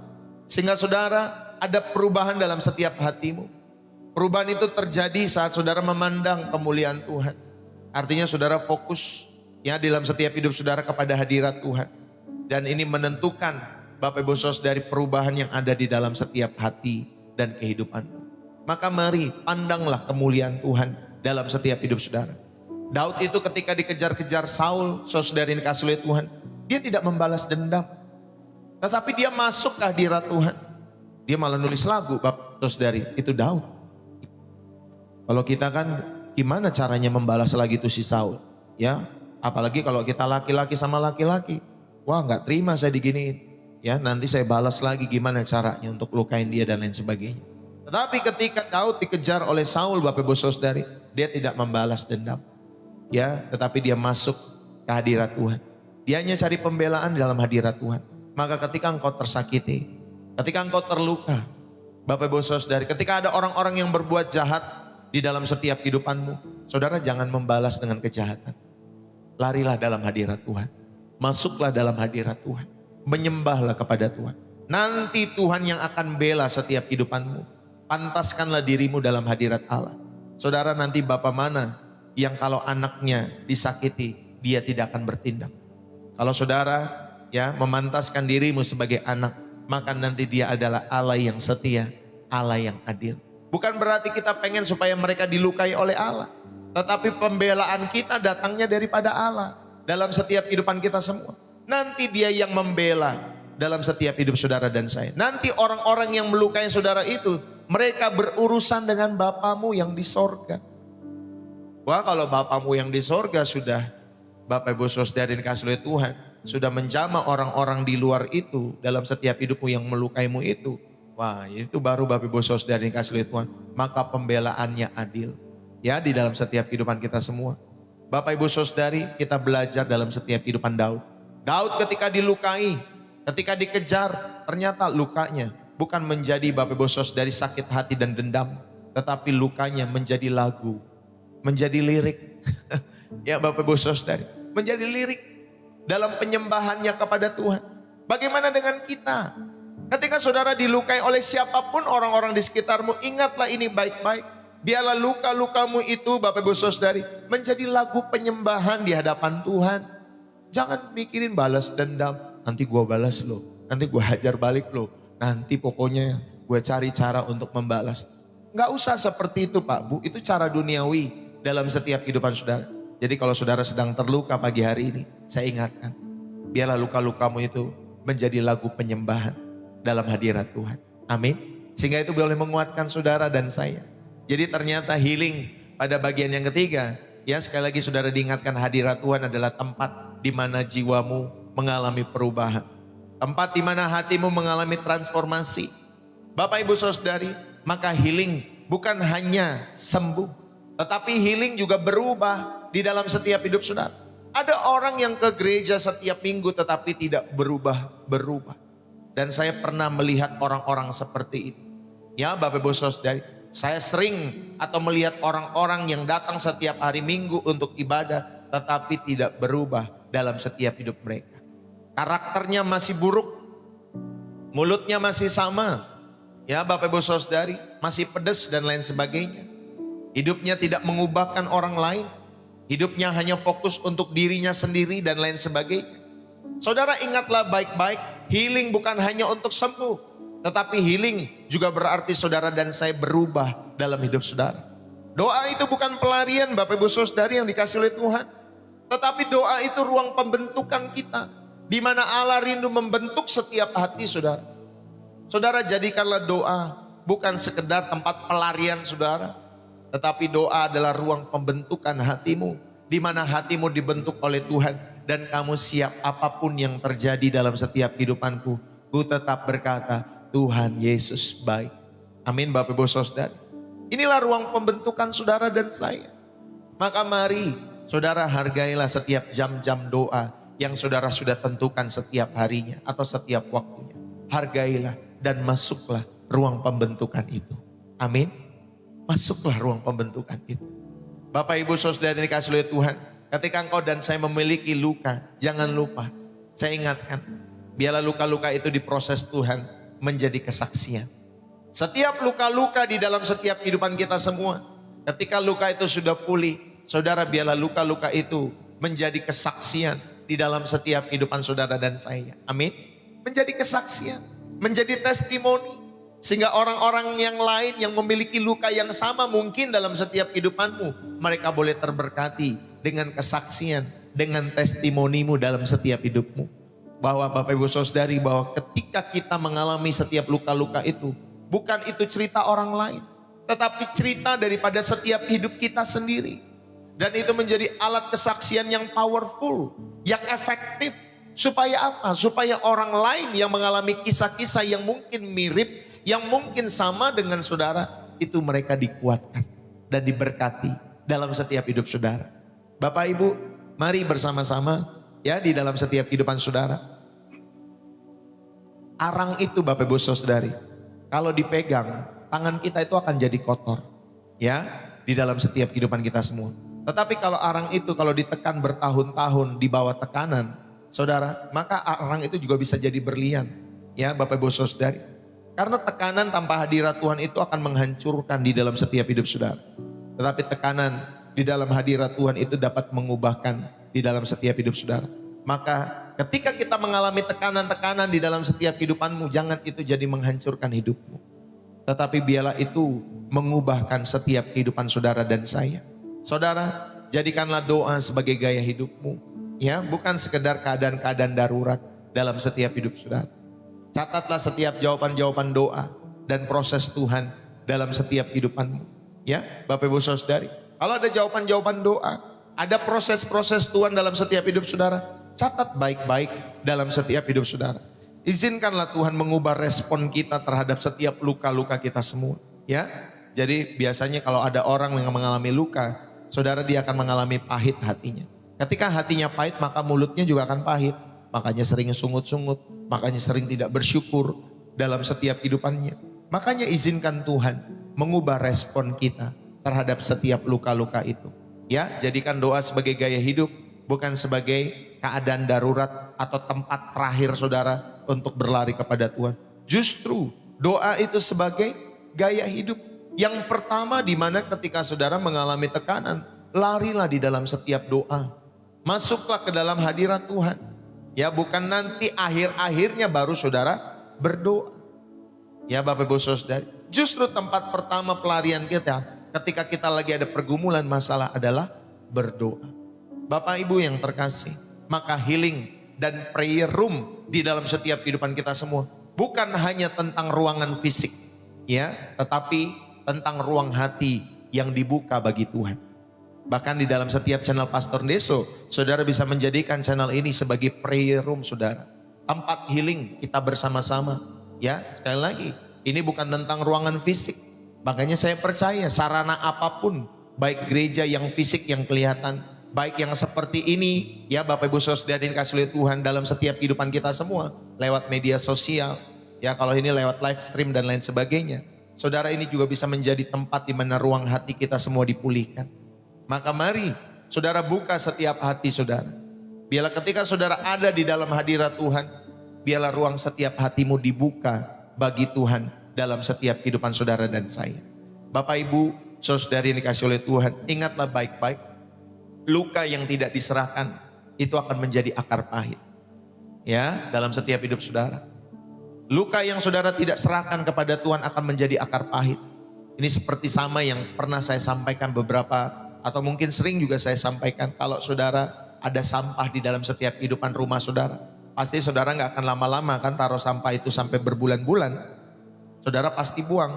sehingga saudara ada perubahan dalam setiap hatimu. Perubahan itu terjadi saat saudara memandang kemuliaan Tuhan. Artinya saudara fokus ya dalam setiap hidup saudara kepada hadirat Tuhan, dan ini menentukan Bapak Ibu Saudara dari perubahan yang ada di dalam setiap hati dan kehidupanmu. Maka mari pandanglah kemuliaan Tuhan dalam setiap hidup saudara. Daud itu ketika dikejar-kejar Saul, saudara yang dikasih oleh Tuhan, dia tidak membalas dendam. Tetapi dia masuk ke hadirat Tuhan. Dia malah nulis lagu, Bapak Saudari, itu Daud. Kalau kita kan gimana caranya membalas lagi itu si Saul? Ya, apalagi kalau kita laki-laki sama laki-laki. Wah, nggak terima saya diginiin. Ya, nanti saya balas lagi gimana caranya untuk lukain dia dan lain sebagainya. Tetapi ketika Daud dikejar oleh Saul, Bapak Ibu Saudari, dia tidak membalas dendam. Ya, tetapi dia masuk ke hadirat Tuhan. Dia hanya cari pembelaan dalam hadirat Tuhan. Maka ketika engkau tersakiti, ketika engkau terluka, Bapak Ibu Saudari, ketika ada orang-orang yang berbuat jahat di dalam setiap kehidupanmu, saudara jangan membalas dengan kejahatan. Larilah dalam hadirat Tuhan. Masuklah dalam hadirat Tuhan. Menyembahlah kepada Tuhan. Nanti Tuhan yang akan bela setiap kehidupanmu. Pantaskanlah dirimu dalam hadirat Allah. Saudara, nanti bapak mana yang kalau anaknya disakiti, dia tidak akan bertindak. Kalau saudara ya memantaskan dirimu sebagai anak, maka nanti dia adalah Allah yang setia, Allah yang adil. Bukan berarti kita pengen supaya mereka dilukai oleh Allah. Tetapi pembelaan kita datangnya daripada Allah dalam setiap kehidupan kita semua. Nanti Dia yang membela dalam setiap hidup saudara dan saya. Nanti orang-orang yang melukai saudara itu, mereka berurusan dengan Bapamu yang di sorga. Wah, kalau Bapamu yang di sorga sudah, Bapak Ibu Saudara dikasih oleh Tuhan, sudah menjamah orang-orang di luar itu dalam setiap hidupmu yang melukaimu itu. Wah, itu baru Bapak Ibu Saudara dikasih oleh Tuhan. Maka pembelaannya adil. Ya, di dalam setiap kehidupan kita semua. Bapak Ibu Saudari, kita belajar dalam setiap kehidupan Daud. Daud ketika dilukai, ketika dikejar, ternyata lukanya bukan menjadi Bapak Ibu Saudari sakit hati dan dendam, tetapi lukanya menjadi lagu, menjadi lirik. Ya Bapak Ibu Saudari, menjadi lirik dalam penyembahannya kepada Tuhan. Bagaimana dengan kita? Ketika saudara dilukai oleh siapapun orang-orang di sekitarmu, ingatlah ini baik-baik. Biarlah luka-lukamu itu Bapak Ibu Saudari menjadi lagu penyembahan di hadapan Tuhan. Jangan mikirin balas dendam. Nanti gue balas lo, nanti gue hajar balik lo, nanti pokoknya gue cari cara untuk membalas. Gak usah seperti itu Pak Bu, itu cara duniawi dalam setiap kehidupan saudara. Jadi kalau saudara sedang terluka pagi hari ini, saya ingatkan, biarlah luka-lukamu itu menjadi lagu penyembahan dalam hadirat Tuhan. Amin. Sehingga itu boleh menguatkan saudara dan saya. Jadi ternyata healing pada bagian yang ketiga, ya sekali lagi saudara diingatkan hadirat Tuhan adalah tempat di mana jiwamu mengalami perubahan. Tempat di mana hatimu mengalami transformasi. Bapak Ibu Saudari, maka healing bukan hanya sembuh, tetapi healing juga berubah di dalam setiap hidup saudara. Ada orang yang ke gereja setiap minggu tetapi tidak berubah. Dan saya pernah melihat orang-orang seperti ini. Ya Bapak Ibu Saudari, saya sering atau melihat orang-orang yang datang setiap hari Minggu untuk ibadah tetapi tidak berubah dalam setiap hidup mereka. Karakternya masih buruk, mulutnya masih sama, ya Bapak Ibu Saudari, masih pedas dan lain sebagainya. Hidupnya tidak mengubahkan orang lain, hidupnya hanya fokus untuk dirinya sendiri dan lain sebagainya. Saudara ingatlah baik-baik, healing bukan hanya untuk sembuh, tetapi healing juga berarti saudara dan saya berubah dalam hidup saudara. Doa itu bukan pelarian Bapak Ibu Saudari yang dikasih oleh Tuhan. Tetapi doa itu ruang pembentukan kita. Di mana Allah rindu membentuk setiap hati saudara. Saudara jadikanlah doa bukan sekedar tempat pelarian saudara. Tetapi doa adalah ruang pembentukan hatimu. Di mana hatimu dibentuk oleh Tuhan. Dan kamu siap apapun yang terjadi dalam setiap kehidupanku. Ku tetap berkata, Tuhan Yesus baik. Amin Bapak Ibu Saudara. Inilah ruang pembentukan saudara dan saya. Maka mari saudara hargailah setiap jam-jam doa yang saudara sudah tentukan setiap harinya atau setiap waktunya. Hargailah dan masuklah ruang pembentukan itu. Amin. Masuklah ruang pembentukan itu. Bapak Ibu Saudara yang dikasihi oleh Tuhan, ketika engkau dan saya memiliki luka, jangan lupa, saya ingatkan, biarlah luka-luka itu diproses Tuhan menjadi kesaksian. Setiap luka-luka di dalam setiap kehidupan kita semua, ketika luka itu sudah pulih, saudara biarlah luka-luka itu menjadi kesaksian di dalam setiap kehidupan saudara dan saya. Amin. Menjadi kesaksian, menjadi testimoni. Sehingga orang-orang yang lain yang memiliki luka yang sama mungkin dalam setiap kehidupanmu, mereka boleh terberkati dengan kesaksian, dengan testimonimu dalam setiap hidupmu. Bahwa Bapak Ibu Saudari, bahwa ketika kita mengalami setiap luka-luka itu, bukan itu cerita orang lain, tetapi cerita daripada setiap hidup kita sendiri. Dan itu menjadi alat kesaksian yang powerful, yang efektif. Supaya apa? Supaya orang lain yang mengalami kisah-kisah yang mungkin mirip, yang mungkin sama dengan saudara, itu mereka dikuatkan dan diberkati dalam setiap hidup saudara. Bapak Ibu, mari bersama-sama ya di dalam setiap kehidupan saudara. Arang itu Bapak Ibu Saudari, kalau dipegang, tangan kita itu akan jadi kotor. Ya, di dalam setiap kehidupan kita semua. Tetapi kalau arang itu kalau ditekan bertahun-tahun di bawah tekanan, saudara, maka arang itu juga bisa jadi berlian. Ya Bapak Ibu Saudari. Karena tekanan tanpa hadirat Tuhan itu akan menghancurkan di dalam setiap hidup saudara. Tetapi tekanan di dalam hadirat Tuhan itu dapat mengubahkan di dalam setiap hidup saudara. Maka ketika kita mengalami tekanan-tekanan di dalam setiap kehidupanmu, jangan itu jadi menghancurkan hidupmu. tetapi biarlah itu mengubahkan setiap kehidupan saudara dan saya. Saudara, jadikanlah doa sebagai gaya hidupmu, ya, bukan sekedar keadaan-keadaan darurat dalam setiap hidup saudara. Catatlah setiap jawaban-jawaban doa dan proses Tuhan dalam setiap kehidupanmu, ya, Bapak Ibu Saudari. Kalau ada jawaban-jawaban doa, ada proses-proses Tuhan dalam setiap hidup saudara, catat baik-baik dalam setiap hidup saudara. Izinkanlah Tuhan mengubah respon kita terhadap setiap luka-luka kita semua, ya. Jadi biasanya kalau ada orang yang mengalami luka, saudara, dia akan mengalami pahit hatinya. Ketika hatinya pahit, maka mulutnya juga akan pahit. Makanya sering sungut-sungut, makanya sering tidak bersyukur dalam setiap kehidupannya. Makanya izinkan Tuhan mengubah respon kita terhadap setiap luka-luka itu. Ya, jadikan doa sebagai gaya hidup, bukan sebagai keadaan darurat atau tempat terakhir saudara untuk berlari kepada Tuhan. Justru doa itu sebagai gaya hidup. Yang pertama, di mana ketika saudara mengalami tekanan, larilah di dalam setiap doa. Masuklah ke dalam hadirat Tuhan. Ya, bukan nanti akhir-akhirnya baru saudara berdoa. Ya Bapak Ibu Saudara, justru tempat pertama pelarian kita ketika kita lagi ada pergumulan masalah adalah berdoa. Bapak Ibu yang terkasih, maka healing dan prayer room di dalam setiap kehidupan kita semua bukan hanya tentang ruangan fisik, ya, tetapi tentang ruang hati yang dibuka bagi Tuhan. Bahkan di dalam setiap channel Pastor Deso, saudara bisa menjadikan channel ini sebagai prayer room saudara. Tempat healing kita bersama-sama. Ya, sekali lagi, ini bukan tentang ruangan fisik. Makanya saya percaya sarana apapun, baik gereja yang fisik yang kelihatan, baik yang seperti ini, ya Bapak Ibu Saudara yang dikasihi oleh Tuhan dalam setiap kehidupan kita semua, lewat media sosial, ya kalau ini lewat live stream dan lain sebagainya. Saudara, ini juga bisa menjadi tempat di mana ruang hati kita semua dipulihkan. Maka mari saudara buka setiap hati saudara. Biarlah ketika saudara ada di dalam hadirat Tuhan, biarlah ruang setiap hatimu dibuka bagi Tuhan dalam setiap kehidupan saudara dan saya. Bapak Ibu saudari yang dikasihi oleh Tuhan, ingatlah baik-baik, luka yang tidak diserahkan itu akan menjadi akar pahit. Ya, dalam setiap hidup saudara. Luka yang saudara tidak serahkan kepada Tuhan akan menjadi akar pahit. Ini seperti sama yang pernah saya sampaikan beberapa, atau mungkin sering juga saya sampaikan, kalau saudara ada sampah di dalam setiap kehidupan rumah saudara, pasti saudara nggak akan lama-lama kan taruh sampah itu sampai berbulan-bulan. Saudara pasti buang,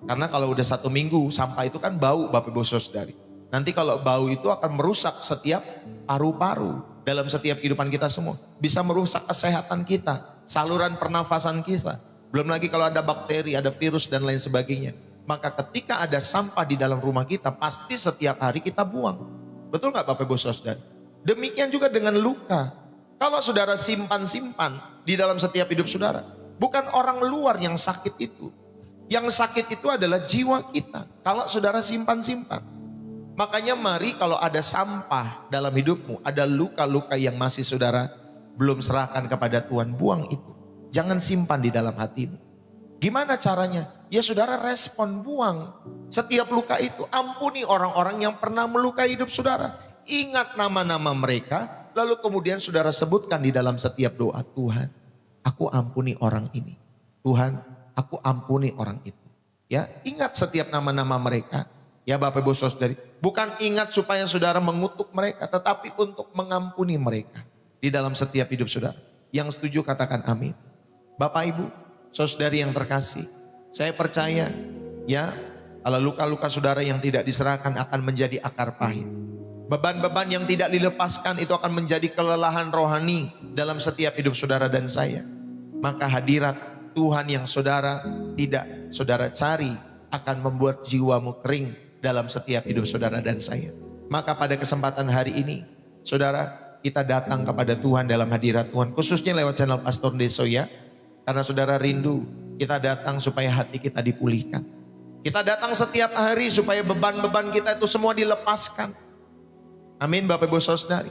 karena kalau udah 1 minggu sampah itu kan bau Bapak Ibu Saudari. Nanti kalau bau itu akan merusak setiap paru-paru dalam setiap kehidupan kita semua. Bisa merusak kesehatan kita, saluran pernafasan kita. Belum lagi kalau ada bakteri, ada virus dan lain sebagainya. Maka ketika ada sampah di dalam rumah kita, pasti setiap hari kita buang. Betul nggak Bapak Ibu Saudara? Demikian juga dengan luka. Kalau saudara simpan-simpan di dalam setiap hidup saudara, bukan orang luar yang sakit itu. Yang sakit itu adalah jiwa kita. Kalau saudara simpan-simpan. Makanya mari kalau ada sampah dalam hidupmu, ada luka-luka yang masih saudara belum serahkan kepada Tuhan, buang itu. Jangan simpan di dalam hatimu. Gimana caranya? Ya saudara respon, buang setiap luka itu. Ampuni orang-orang yang pernah melukai hidup saudara. Ingat nama-nama mereka, lalu kemudian saudara sebutkan di dalam setiap doa, Tuhan, aku ampuni orang ini. Tuhan, aku ampuni orang itu. Ya, ingat setiap nama-nama mereka. Ya Bapak Ibu Saudari, bukan ingat supaya saudara mengutuk mereka, tetapi untuk mengampuni mereka di dalam setiap hidup saudara. Yang setuju katakan amin. Bapak Ibu Saudari yang terkasih, saya percaya ya, kalau luka-luka saudara yang tidak diserahkan akan menjadi akar pahit. Beban-beban yang tidak dilepaskan itu akan menjadi kelelahan rohani dalam setiap hidup saudara dan saya. Maka hadirat Tuhan yang saudara tidak saudara cari akan membuat jiwamu kering dalam setiap hidup saudara dan saya. Maka pada kesempatan hari ini, saudara, kita datang kepada Tuhan dalam hadirat Tuhan, khususnya lewat channel Pastor Deso ya. Karena saudara rindu, kita datang supaya hati kita dipulihkan. Kita datang setiap hari supaya beban-beban kita itu semua dilepaskan. Amin Bapak Ibu Saudari.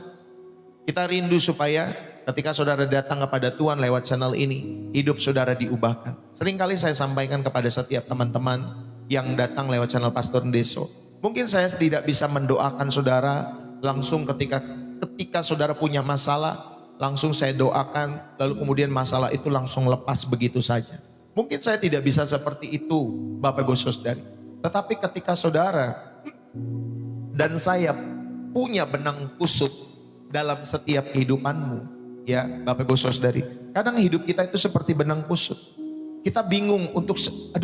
Kita rindu supaya ketika saudara datang kepada Tuhan lewat channel ini, hidup saudara diubahkan. Seringkali saya sampaikan kepada setiap teman-teman yang datang lewat channel Pastor Deso. Mungkin saya tidak bisa mendoakan saudara langsung ketika saudara punya masalah, langsung saya doakan, lalu kemudian masalah itu langsung lepas begitu saja. Mungkin saya tidak bisa seperti itu, Bapak Ibu Saudari. Tetapi ketika saudara dan saya punya benang kusut dalam setiap kehidupanmu, ya Bapak Ibu Saudari. Kadang hidup kita itu seperti benang kusut. Kita bingung untuk,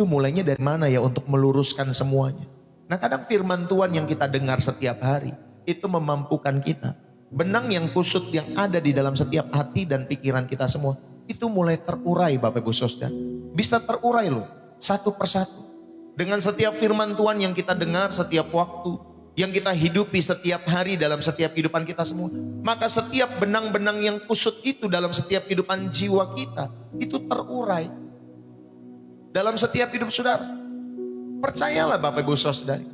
mulainya dari mana ya untuk meluruskan semuanya. Nah kadang firman Tuhan yang kita dengar setiap hari, itu memampukan kita. Benang yang kusut yang ada di dalam setiap hati dan pikiran kita semua, itu mulai terurai Bapak Ibu Saudara. Bisa terurai loh, satu persatu. Dengan setiap firman Tuhan yang kita dengar setiap waktu, yang kita hidupi setiap hari dalam setiap kehidupan kita semua. Maka setiap benang-benang yang kusut itu dalam setiap kehidupan jiwa kita, itu terurai. Dalam setiap hidup saudara. Percayalah Bapak Ibu Saudari.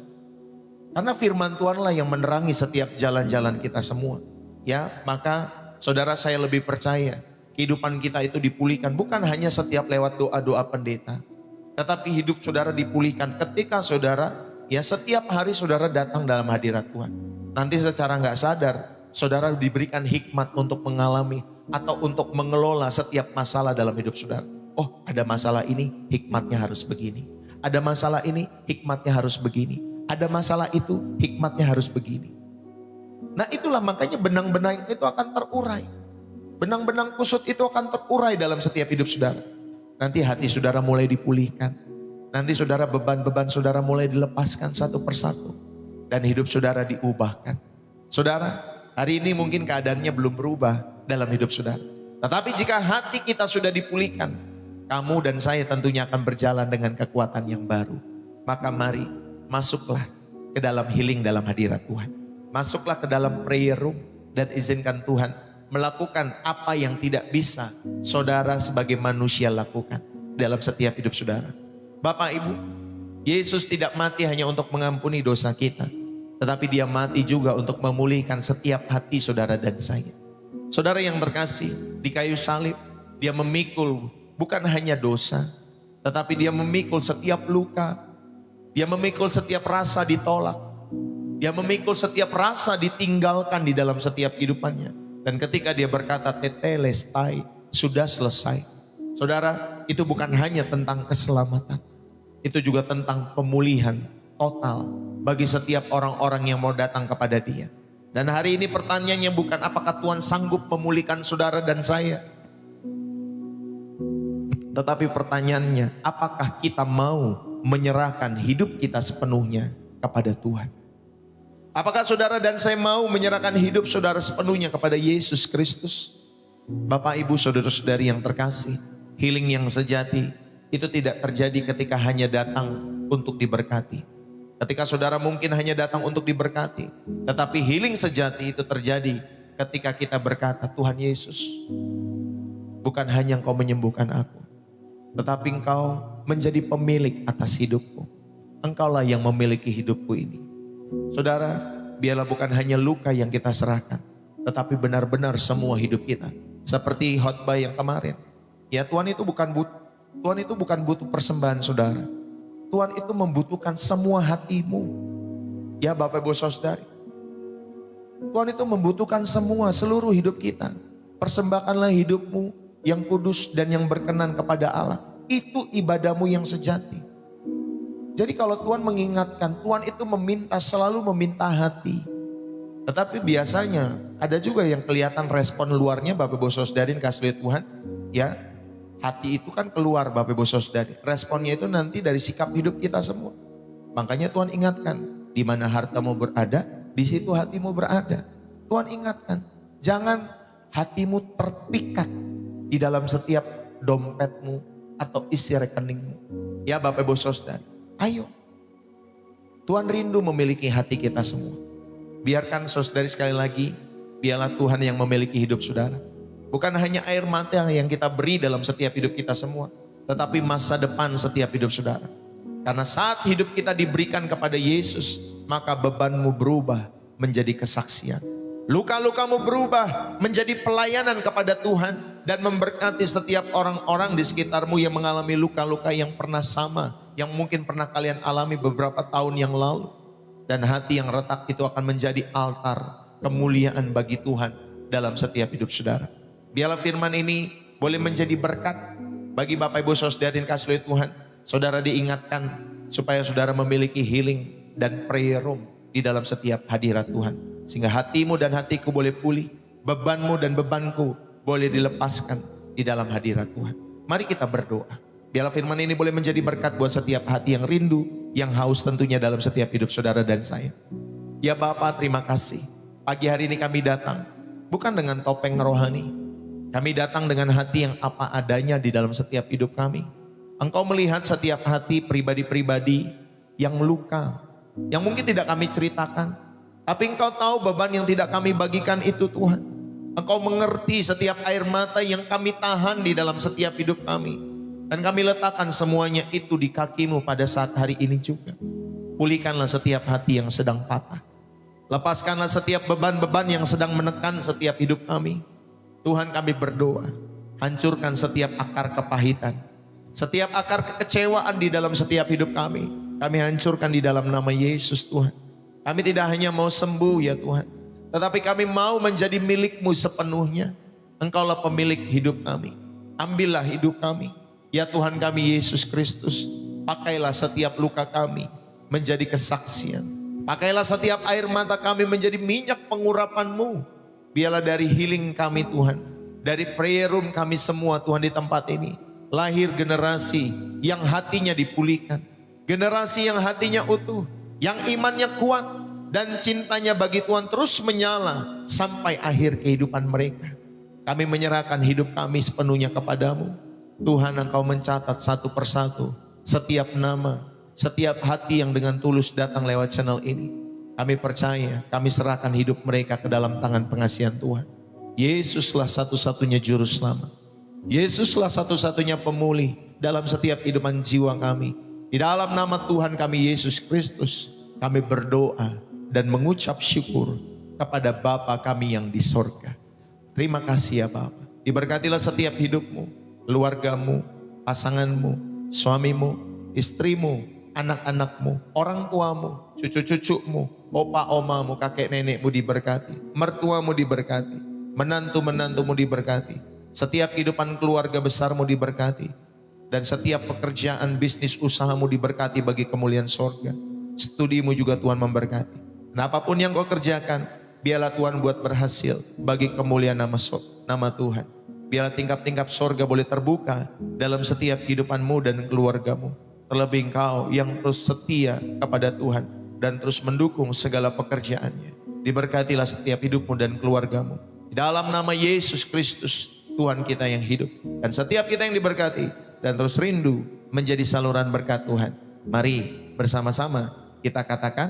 Karena firman Tuhanlah yang menerangi setiap jalan-jalan kita semua. Ya, maka saudara saya lebih percaya kehidupan kita itu dipulihkan bukan hanya setiap lewat doa-doa pendeta, tetapi hidup saudara dipulihkan ketika saudara, ya setiap hari saudara datang dalam hadirat Tuhan. Nanti secara nggak sadar, saudara diberikan hikmat untuk mengalami atau untuk mengelola setiap masalah dalam hidup saudara. Oh, ada masalah ini, hikmatnya harus begini. Ada masalah ini, hikmatnya harus begini. Ada masalah itu, hikmatnya harus begini. Nah itulah makanya benang-benang itu akan terurai. Benang-benang kusut itu akan terurai dalam setiap hidup saudara. Nanti hati saudara mulai dipulihkan. Nanti saudara beban-beban saudara mulai dilepaskan satu persatu. Dan hidup saudara diubahkan. Saudara, hari ini mungkin keadaannya belum berubah dalam hidup saudara. Tetapi jika hati kita sudah dipulihkan, kamu dan saya tentunya akan berjalan dengan kekuatan yang baru. Maka mari masuklah ke dalam healing dalam hadirat Tuhan. Masuklah ke dalam prayer room dan izinkan Tuhan melakukan apa yang tidak bisa saudara sebagai manusia lakukan dalam setiap hidup saudara. Bapak Ibu, Yesus tidak mati hanya untuk mengampuni dosa kita, tetapi dia mati juga untuk memulihkan setiap hati saudara dan saya. Saudara yang terkasih, di kayu salib dia memikul bukan hanya dosa, tetapi dia memikul setiap luka. Dia memikul setiap rasa ditolak. Dia memikul setiap rasa ditinggalkan di dalam setiap kehidupannya. Dan ketika dia berkata tetelestai, sudah selesai. Saudara, itu bukan hanya tentang keselamatan. Itu juga tentang pemulihan total bagi setiap orang-orang yang mau datang kepada dia. Dan hari ini pertanyaannya bukan apakah Tuhan sanggup memulihkan saudara dan saya. Tetapi pertanyaannya, apakah kita mau menyerahkan hidup kita sepenuhnya kepada Tuhan? Apakah saudara dan saya mau menyerahkan hidup saudara sepenuhnya kepada Yesus Kristus? Bapak Ibu saudara-saudari yang terkasih, healing yang sejati itu tidak terjadi ketika hanya datang untuk diberkati. Ketika saudara mungkin hanya datang untuk diberkati, tetapi healing sejati itu terjadi ketika kita berkata, Tuhan Yesus, bukan hanya Engkau menyembuhkan aku, tetapi Engkau menjadi pemilik atas hidupku. Engkaulah yang memiliki hidupku ini. Saudara, biarlah bukan hanya luka yang kita serahkan, tetapi benar-benar semua hidup kita. Seperti khotbah yang kemarin. Ya, Tuhan itu bukan butuh persembahan saudara. Tuhan itu membutuhkan semua hatimu. Ya Bapak Ibu Saudari. Tuhan itu membutuhkan seluruh hidup kita. Persembahkanlah hidupmu yang kudus dan yang berkenan kepada Allah. Itu ibadahmu yang sejati. Jadi kalau Tuhan mengingatkan, Tuhan itu selalu meminta hati. Tetapi biasanya ada juga yang kelihatan respon luarnya Bapak Ibu Saudari kasih lihat Tuhan. Ya, hati itu kan keluar Bapak Ibu Saudari. Responnya itu nanti dari sikap hidup kita semua. Makanya Tuhan ingatkan, di mana hartamu berada, di situ hatimu berada. Tuhan ingatkan, jangan hatimu terpikat di dalam setiap dompetmu atau isi rekeningmu. Ya Bapak Ibu Saudari, ayo. Tuhan rindu memiliki hati kita semua. Biarkan saudari sekali lagi, biarlah Tuhan yang memiliki hidup saudara. Bukan hanya air mata yang kita beri dalam setiap hidup kita semua, tetapi masa depan setiap hidup saudara. Karena saat hidup kita diberikan kepada Yesus, maka bebanmu berubah menjadi kesaksian. Luka-lukamu berubah menjadi pelayanan kepada Tuhan dan memberkati setiap orang-orang di sekitarmu yang mengalami luka-luka yang pernah sama, yang mungkin pernah kalian alami beberapa tahun yang lalu. Dan hati yang retak itu akan menjadi altar kemuliaan bagi Tuhan dalam setiap hidup saudara. Biarlah firman ini boleh menjadi berkat Bagi Bapak Ibu Saudara yang kasih oleh Tuhan, saudara diingatkan supaya saudara memiliki healing dan prayer room di dalam setiap hadirat Tuhan. Sehingga hatimu dan hatiku boleh pulih, bebanmu dan bebanku boleh dilepaskan di dalam hadirat Tuhan. Mari kita berdoa. Biarlah firman ini boleh menjadi berkat buat setiap hati yang rindu, yang haus tentunya dalam setiap hidup saudara dan saya. Ya Bapa, terima kasih. Pagi hari ini kami datang, bukan dengan topeng rohani. Kami datang dengan hati yang apa adanya di dalam setiap hidup kami. Engkau melihat setiap hati pribadi-pribadi yang luka, yang mungkin tidak kami ceritakan. Tapi Engkau tahu beban yang tidak kami bagikan itu Tuhan. Engkau mengerti setiap air mata yang kami tahan di dalam setiap hidup kami. Dan kami letakkan semuanya itu di kaki-Mu pada saat hari ini juga. Pulihkanlah setiap hati yang sedang patah. Lepaskanlah setiap beban-beban yang sedang menekan setiap hidup kami. Tuhan, kami berdoa, hancurkan setiap akar kepahitan, setiap akar kekecewaan di dalam setiap hidup kami. Kami hancurkan di dalam nama Yesus Tuhan. Kami tidak hanya mau sembuh ya Tuhan, tetapi kami mau menjadi milik-Mu sepenuhnya. Engkaulah pemilik hidup kami. Ambillah hidup kami. Ya Tuhan kami Yesus Kristus, pakailah setiap luka kami menjadi kesaksian. Pakailah setiap air mata kami menjadi minyak pengurapan-Mu. Biarlah dari healing kami Tuhan, dari prayer room kami semua Tuhan di tempat ini, lahir generasi yang hatinya dipulihkan. Generasi yang hatinya utuh, yang imannya kuat, dan cintanya bagi Tuhan terus menyala sampai akhir kehidupan mereka. Kami menyerahkan hidup kami sepenuhnya kepadamu. Tuhan, Engkau mencatat satu persatu setiap nama, setiap hati yang dengan tulus datang lewat channel ini. Kami percaya, kami serahkan hidup mereka ke dalam tangan pengasihan Tuhan. Yesuslah satu-satunya juru selamat. Yesuslah satu-satunya pemulih dalam setiap kehidupan jiwa kami. Di dalam nama Tuhan kami Yesus Kristus, kami berdoa dan mengucap syukur kepada Bapa kami yang di sorga. Terima kasih ya Bapa. Diberkatilah setiap hidupmu, keluargamu, pasanganmu, suamimu, istrimu, anak-anakmu, orang tuamu, cucu-cucumu, opa omamu, kakek nenekmu diberkati, mertuamu diberkati, menantu-menantumu diberkati, setiap kehidupan keluarga besarmu diberkati, dan setiap pekerjaan bisnis usahamu diberkati bagi kemuliaan sorga. Studimu juga Tuhan memberkati. Nah, apapun yang kau kerjakan, biarlah Tuhan buat berhasil bagi kemuliaan nama Tuhan. Biarlah tingkap-tingkap sorga boleh terbuka dalam setiap kehidupanmu dan keluargamu. Terlebih engkau yang terus setia kepada Tuhan dan terus mendukung segala pekerjaannya. Diberkatilah setiap hidupmu dan keluargamu. Di dalam nama Yesus Kristus, Tuhan kita yang hidup. Dan setiap kita yang diberkati dan terus rindu menjadi saluran berkat Tuhan. Mari bersama-sama kita katakan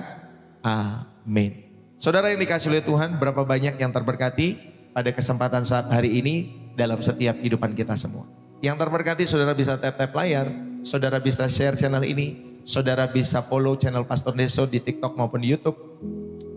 amin. Saudara yang dikasihi oleh Tuhan, berapa banyak yang terberkati pada kesempatan saat hari ini dalam setiap kehidupan kita semua. Yang terberkati saudara bisa tap-tap layar, saudara bisa share channel ini, saudara bisa follow channel Pastor Deso di TikTok maupun di YouTube,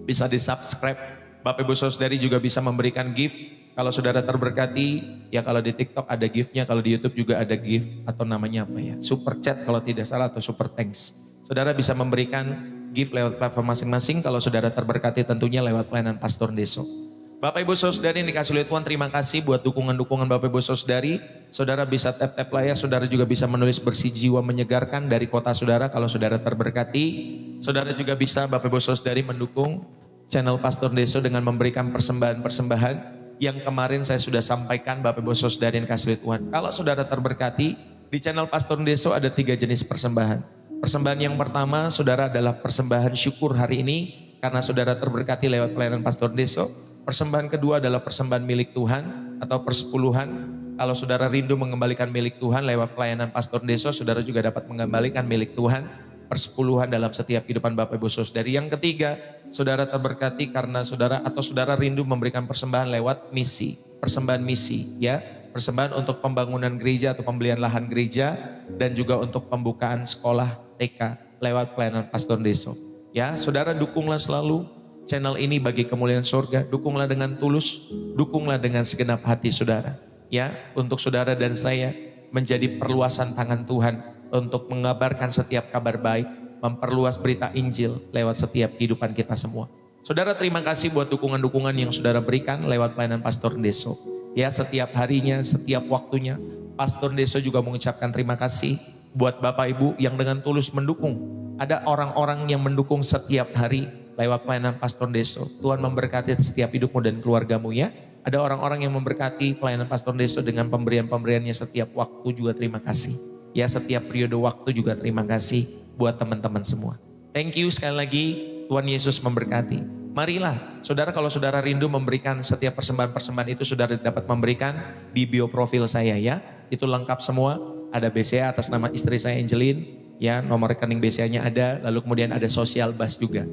bisa di subscribe. Bapak Ibu Saudari juga bisa memberikan gift. Kalau saudara terberkati, ya kalau di TikTok ada giftnya, kalau di YouTube juga ada gift atau namanya apa ya, super chat kalau tidak salah atau super thanks. Saudara bisa memberikan gift lewat platform masing-masing. Kalau saudara terberkati tentunya lewat pelayanan Pastor Deso. Bapak Ibu Saudari yang dikasih oleh Tuhan, terima kasih buat dukungan-dukungan Bapak Ibu Saudari. Saudara bisa tap-tap layar, saudara juga bisa menulis bersih jiwa menyegarkan dari kota saudara kalau saudara terberkati. Saudara juga bisa Bapak Ibu Saudari mendukung channel Pastor Deso dengan memberikan persembahan-persembahan yang kemarin saya sudah sampaikan Bapak Ibu Saudari yang dikasih oleh Tuhan. Kalau saudara terberkati, di channel Pastor Deso ada 3 jenis persembahan. Persembahan yang pertama saudara adalah persembahan syukur hari ini karena saudara terberkati lewat pelayanan Pastor Deso. Persembahan kedua adalah persembahan milik Tuhan atau persepuluhan. Kalau saudara rindu mengembalikan milik Tuhan lewat pelayanan Pastor Deso, saudara juga dapat mengembalikan milik Tuhan, persepuluhan dalam setiap kehidupan Bapak Ibu Saudari. Yang ketiga, saudara terberkati karena saudara atau saudara rindu memberikan persembahan lewat misi, persembahan misi ya, persembahan untuk pembangunan gereja atau pembelian lahan gereja dan juga untuk pembukaan sekolah TK lewat pelayanan Pastor Deso. Ya, saudara dukunglah selalu channel ini bagi kemuliaan surga, dukunglah dengan tulus, dukunglah dengan segenap hati saudara. Ya, untuk saudara dan saya menjadi perluasan tangan Tuhan untuk mengabarkan setiap kabar baik, memperluas berita Injil lewat setiap kehidupan kita semua. Saudara terima kasih buat dukungan-dukungan yang saudara berikan lewat pelayanan Pastor Deso. Ya, setiap harinya, setiap waktunya, Pastor Deso juga mengucapkan terima kasih buat Bapak Ibu yang dengan tulus mendukung. Ada orang-orang yang mendukung setiap hari lewat pelayanan Pastor Deso. Tuhan memberkati setiap hidupmu dan keluargamu ya. Ada orang-orang yang memberkati pelayanan Pastor Deso dengan pemberian-pemberiannya setiap waktu, juga terima kasih. Ya, setiap periode waktu juga terima kasih buat teman-teman semua. Thank you sekali lagi, Tuhan Yesus memberkati. Marilah, saudara, kalau saudara rindu memberikan setiap persembahan-persembahan itu, saudara dapat memberikan di bio profil saya ya. Itu lengkap semua, ada BCA atas nama istri saya Angelin, ya, nomor rekening BCA-nya ada, lalu kemudian ada Social Bus juga.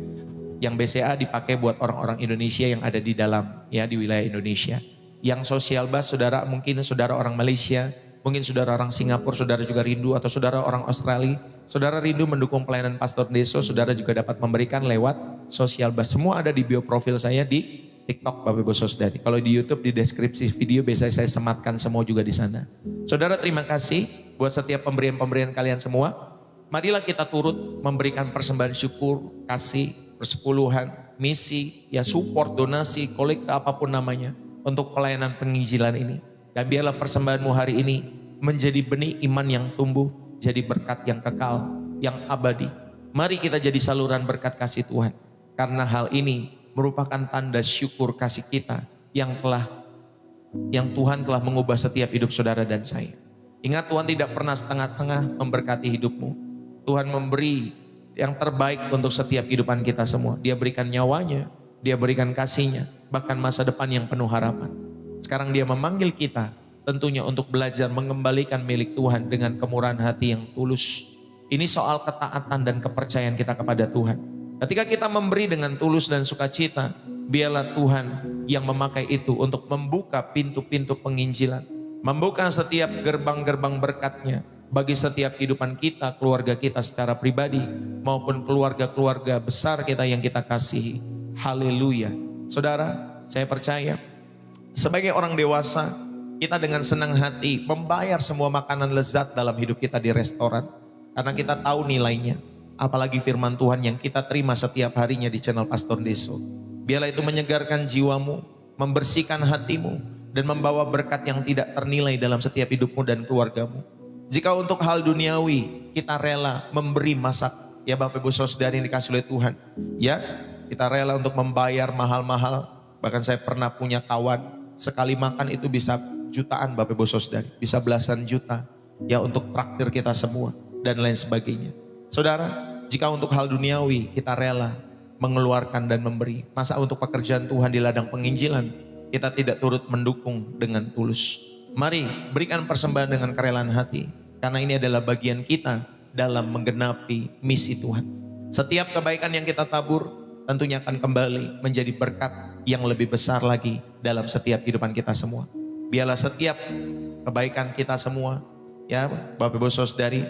Yang BCA dipakai buat orang-orang Indonesia yang ada di dalam, ya, di wilayah Indonesia. Yang Social Bus, saudara, mungkin saudara orang Malaysia, mungkin saudara orang Singapura, saudara juga rindu, atau saudara orang Australia, saudara rindu mendukung pelayanan Pastor Deso, saudara juga dapat memberikan lewat Social Bus. Semua ada di bio profil saya di TikTok, Bapak Ibu Saudari. Kalau di YouTube, di deskripsi video biasanya saya sematkan semua juga di sana. Saudara, terima kasih buat setiap pemberian-pemberian kalian semua. Marilah kita turut memberikan persembahan syukur, kasih, persepuluhan, misi, ya, support, donasi, kolekta, apapun namanya, untuk pelayanan penginjilan ini. Dan biarlah persembahanmu hari ini menjadi benih iman yang tumbuh, jadi berkat yang kekal, yang abadi. Mari kita jadi saluran berkat kasih Tuhan. Karena hal ini merupakan tanda syukur kasih kita yang Tuhan telah mengubah setiap hidup saudara dan saya. Ingat, Tuhan tidak pernah setengah-tengah memberkati hidupmu. Tuhan memberi yang terbaik untuk setiap kehidupan kita semua. Dia berikan nyawanya, Dia berikan kasihnya, bahkan masa depan yang penuh harapan. Sekarang Dia memanggil kita tentunya untuk belajar mengembalikan milik Tuhan dengan kemurahan hati yang tulus. Ini soal ketaatan dan kepercayaan kita kepada Tuhan. Ketika kita memberi dengan tulus dan sukacita, biarlah Tuhan yang memakai itu untuk membuka pintu-pintu penginjilan, membuka setiap gerbang-gerbang berkatnya bagi setiap kehidupan kita, keluarga kita secara pribadi, maupun keluarga-keluarga besar kita yang kita kasihi. Haleluya. Saudara, saya percaya sebagai orang dewasa, kita dengan senang hati membayar semua makanan lezat dalam hidup kita di restoran, karena kita tahu nilainya. Apalagi firman Tuhan yang kita terima setiap harinya di channel Pastor Deso. Biarlah itu menyegarkan jiwamu, membersihkan hatimu, dan membawa berkat yang tidak ternilai dalam setiap hidupmu dan keluargamu. Jika untuk hal duniawi kita rela memberi masak, ya Bapak Ibu Saudara yang dikasih oleh Tuhan, ya, kita rela untuk membayar mahal-mahal. Bahkan saya pernah punya kawan, sekali makan itu bisa jutaan Bapak Ibu Saudara, bisa belasan juta, ya, untuk traktir kita semua dan lain sebagainya. Saudara, jika untuk hal duniawi kita rela mengeluarkan dan memberi, masa untuk pekerjaan Tuhan di ladang penginjilan kita tidak turut mendukung dengan tulus? Mari berikan persembahan dengan kerelaan hati, karena ini adalah bagian kita dalam menggenapi misi Tuhan. Setiap kebaikan yang kita tabur tentunya akan kembali menjadi berkat yang lebih besar lagi dalam setiap kehidupan kita semua. Biarlah setiap kebaikan kita semua, ya Bapak Ibu Saudari,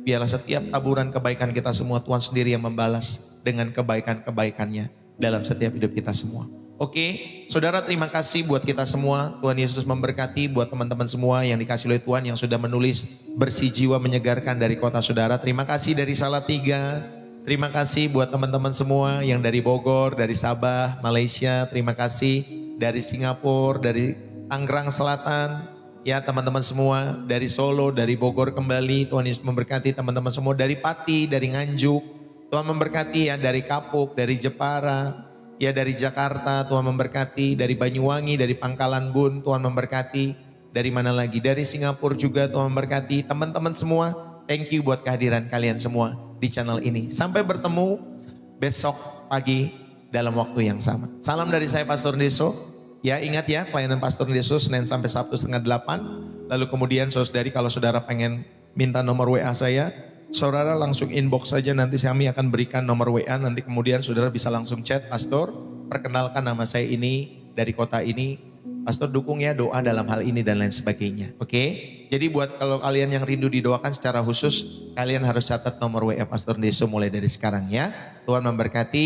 biarlah setiap taburan kebaikan kita semua Tuhan sendiri yang membalas dengan kebaikan-kebaikannya dalam setiap hidup kita semua. Oke, saudara, terima kasih buat kita semua. Tuhan Yesus memberkati buat teman-teman semua yang dikasih oleh Tuhan yang sudah menulis bersih jiwa menyegarkan dari kota saudara. Terima kasih dari Salatiga. Terima kasih buat teman-teman semua yang dari Bogor, dari Sabah, Malaysia. Terima kasih dari Singapura, dari Tangerang Selatan. Ya teman-teman semua dari Solo, dari Bogor kembali, Tuhan Yesus memberkati teman-teman semua dari Pati, dari Nganjuk, Tuhan memberkati ya, dari Kapuk, dari Jepara, ya dari Jakarta, Tuhan memberkati, dari Banyuwangi, dari Pangkalan Bun, Tuhan memberkati, dari mana lagi, dari Singapura juga Tuhan memberkati, teman-teman semua, thank you buat kehadiran kalian semua di channel ini. Sampai bertemu besok pagi dalam waktu yang sama. Salam dari saya Pastor Deso. Ya ingat ya, pelayanan Pastor Deso Senin sampai Sabtu 7:30. Lalu kemudian saudari, kalau saudara pengen minta nomor WA saya, saudara langsung inbox saja, nanti kami akan berikan nomor WA. Nanti kemudian saudara bisa langsung chat, Pastor, perkenalkan nama saya ini, dari kota ini, Pastor dukung ya doa dalam hal ini dan lain sebagainya. Oke? Jadi buat kalau kalian yang rindu didoakan secara khusus, kalian harus catat nomor WA Pastor Deso mulai dari sekarang ya. Tuhan memberkati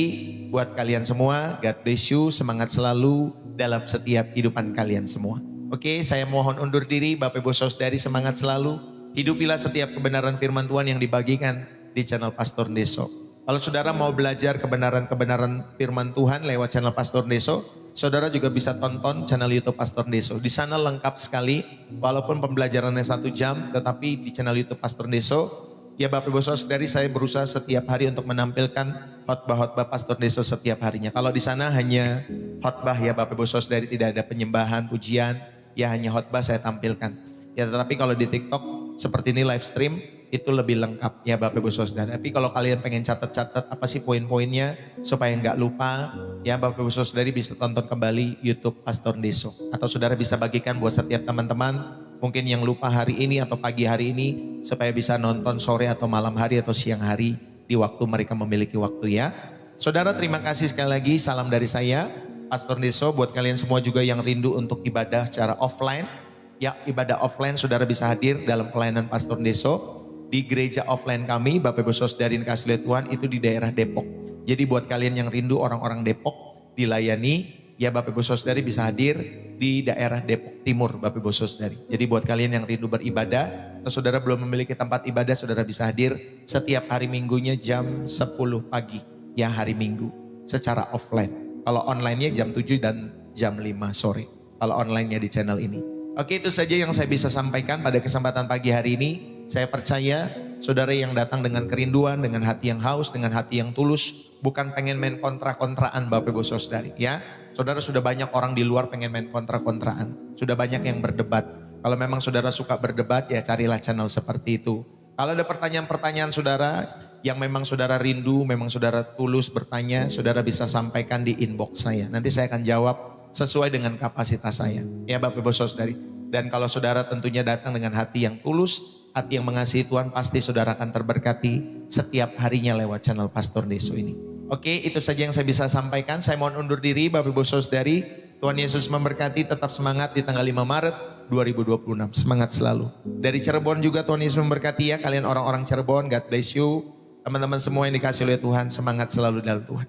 buat kalian semua. God bless you, semangat selalu dalam setiap kehidupan kalian semua. Oke, saya mohon undur diri. Bapak Ibu Saudari, semangat selalu. Hidupilah setiap kebenaran firman Tuhan yang dibagikan di channel Pastor Deso. Kalau saudara mau belajar kebenaran-kebenaran firman Tuhan lewat channel Pastor Deso, saudara juga bisa tonton channel YouTube Pastor Deso. Di sana lengkap sekali, walaupun pembelajarannya 1 jam, tetapi di channel YouTube Pastor Deso, ya Bapak Ibu Saudari, saya berusaha setiap hari untuk menampilkan khotbah-khotbah Pastor Deso setiap harinya. Kalau di sana hanya khotbah ya Bapak Ibu Saudari, tidak ada penyembahan, pujian, ya hanya khotbah saya tampilkan. Ya tetapi kalau di TikTok seperti ini live stream, itu lebih lengkap ya Bapak Ibu Saudara. Tapi kalau kalian pengen catat-catat apa sih poin-poinnya supaya nggak lupa, ya Bapak Ibu Saudari bisa tonton kembali YouTube Pastor Deso. Atau saudara bisa bagikan buat setiap teman-teman mungkin yang lupa hari ini atau pagi hari ini supaya bisa nonton sore atau malam hari atau siang hari di waktu mereka memiliki waktu ya. Saudara terima kasih sekali lagi, salam dari saya Pastor Deso buat kalian semua juga yang rindu untuk ibadah secara offline. Ya ibadah offline saudara bisa hadir dalam pelayanan Pastor Deso. Di gereja offline kami, Bapak Ibu Saudari kasih lihat Tuhan itu di daerah Depok. Jadi buat kalian yang rindu orang-orang Depok dilayani, ya Bapak Ibu Saudari bisa hadir di daerah Depok Timur, Bapak Ibu Saudari. Jadi buat kalian yang rindu beribadah, atau saudara belum memiliki tempat ibadah, saudara bisa hadir setiap hari Minggunya jam 10 pagi, ya hari Minggu secara offline. Kalau online-nya jam 7 dan jam 5 sore, kalau online-nya di channel ini. Oke, itu saja yang saya bisa sampaikan pada kesempatan pagi hari ini. Saya percaya saudara yang datang dengan kerinduan, dengan hati yang haus, dengan hati yang tulus, bukan pengen main kontra-kontraan Bapak Ibu Saudari ya. Saudara sudah banyak orang di luar pengen main kontra-kontraan, sudah banyak yang berdebat. Kalau memang saudara suka berdebat ya carilah channel seperti itu. Kalau ada pertanyaan-pertanyaan saudara yang memang saudara rindu, memang saudara tulus bertanya, saudara bisa sampaikan di inbox saya. Nanti saya akan jawab sesuai dengan kapasitas saya ya Bapak Ibu Saudari. Dan kalau saudara tentunya datang dengan hati yang tulus, hati yang mengasihi Tuhan, pasti saudara akan terberkati setiap harinya lewat channel Pastor Deso ini. Oke, itu saja yang saya bisa sampaikan. Saya mohon undur diri Bapak Ibu Saudari. Tuhan Yesus memberkati, tetap semangat di tanggal 5 Maret 2026. Semangat selalu. Dari Cirebon juga Tuhan Yesus memberkati ya. Kalian orang-orang Cirebon, God bless you. Teman-teman semua yang dikasih oleh Tuhan, semangat selalu dalam Tuhan.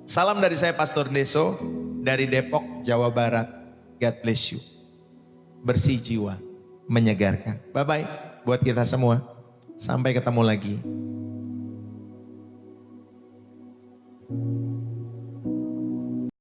Salam dari saya Pastor Deso, dari Depok, Jawa Barat. God bless you. Bersih jiwa, menyegarkan. Bye-bye buat kita semua. Sampai ketemu lagi.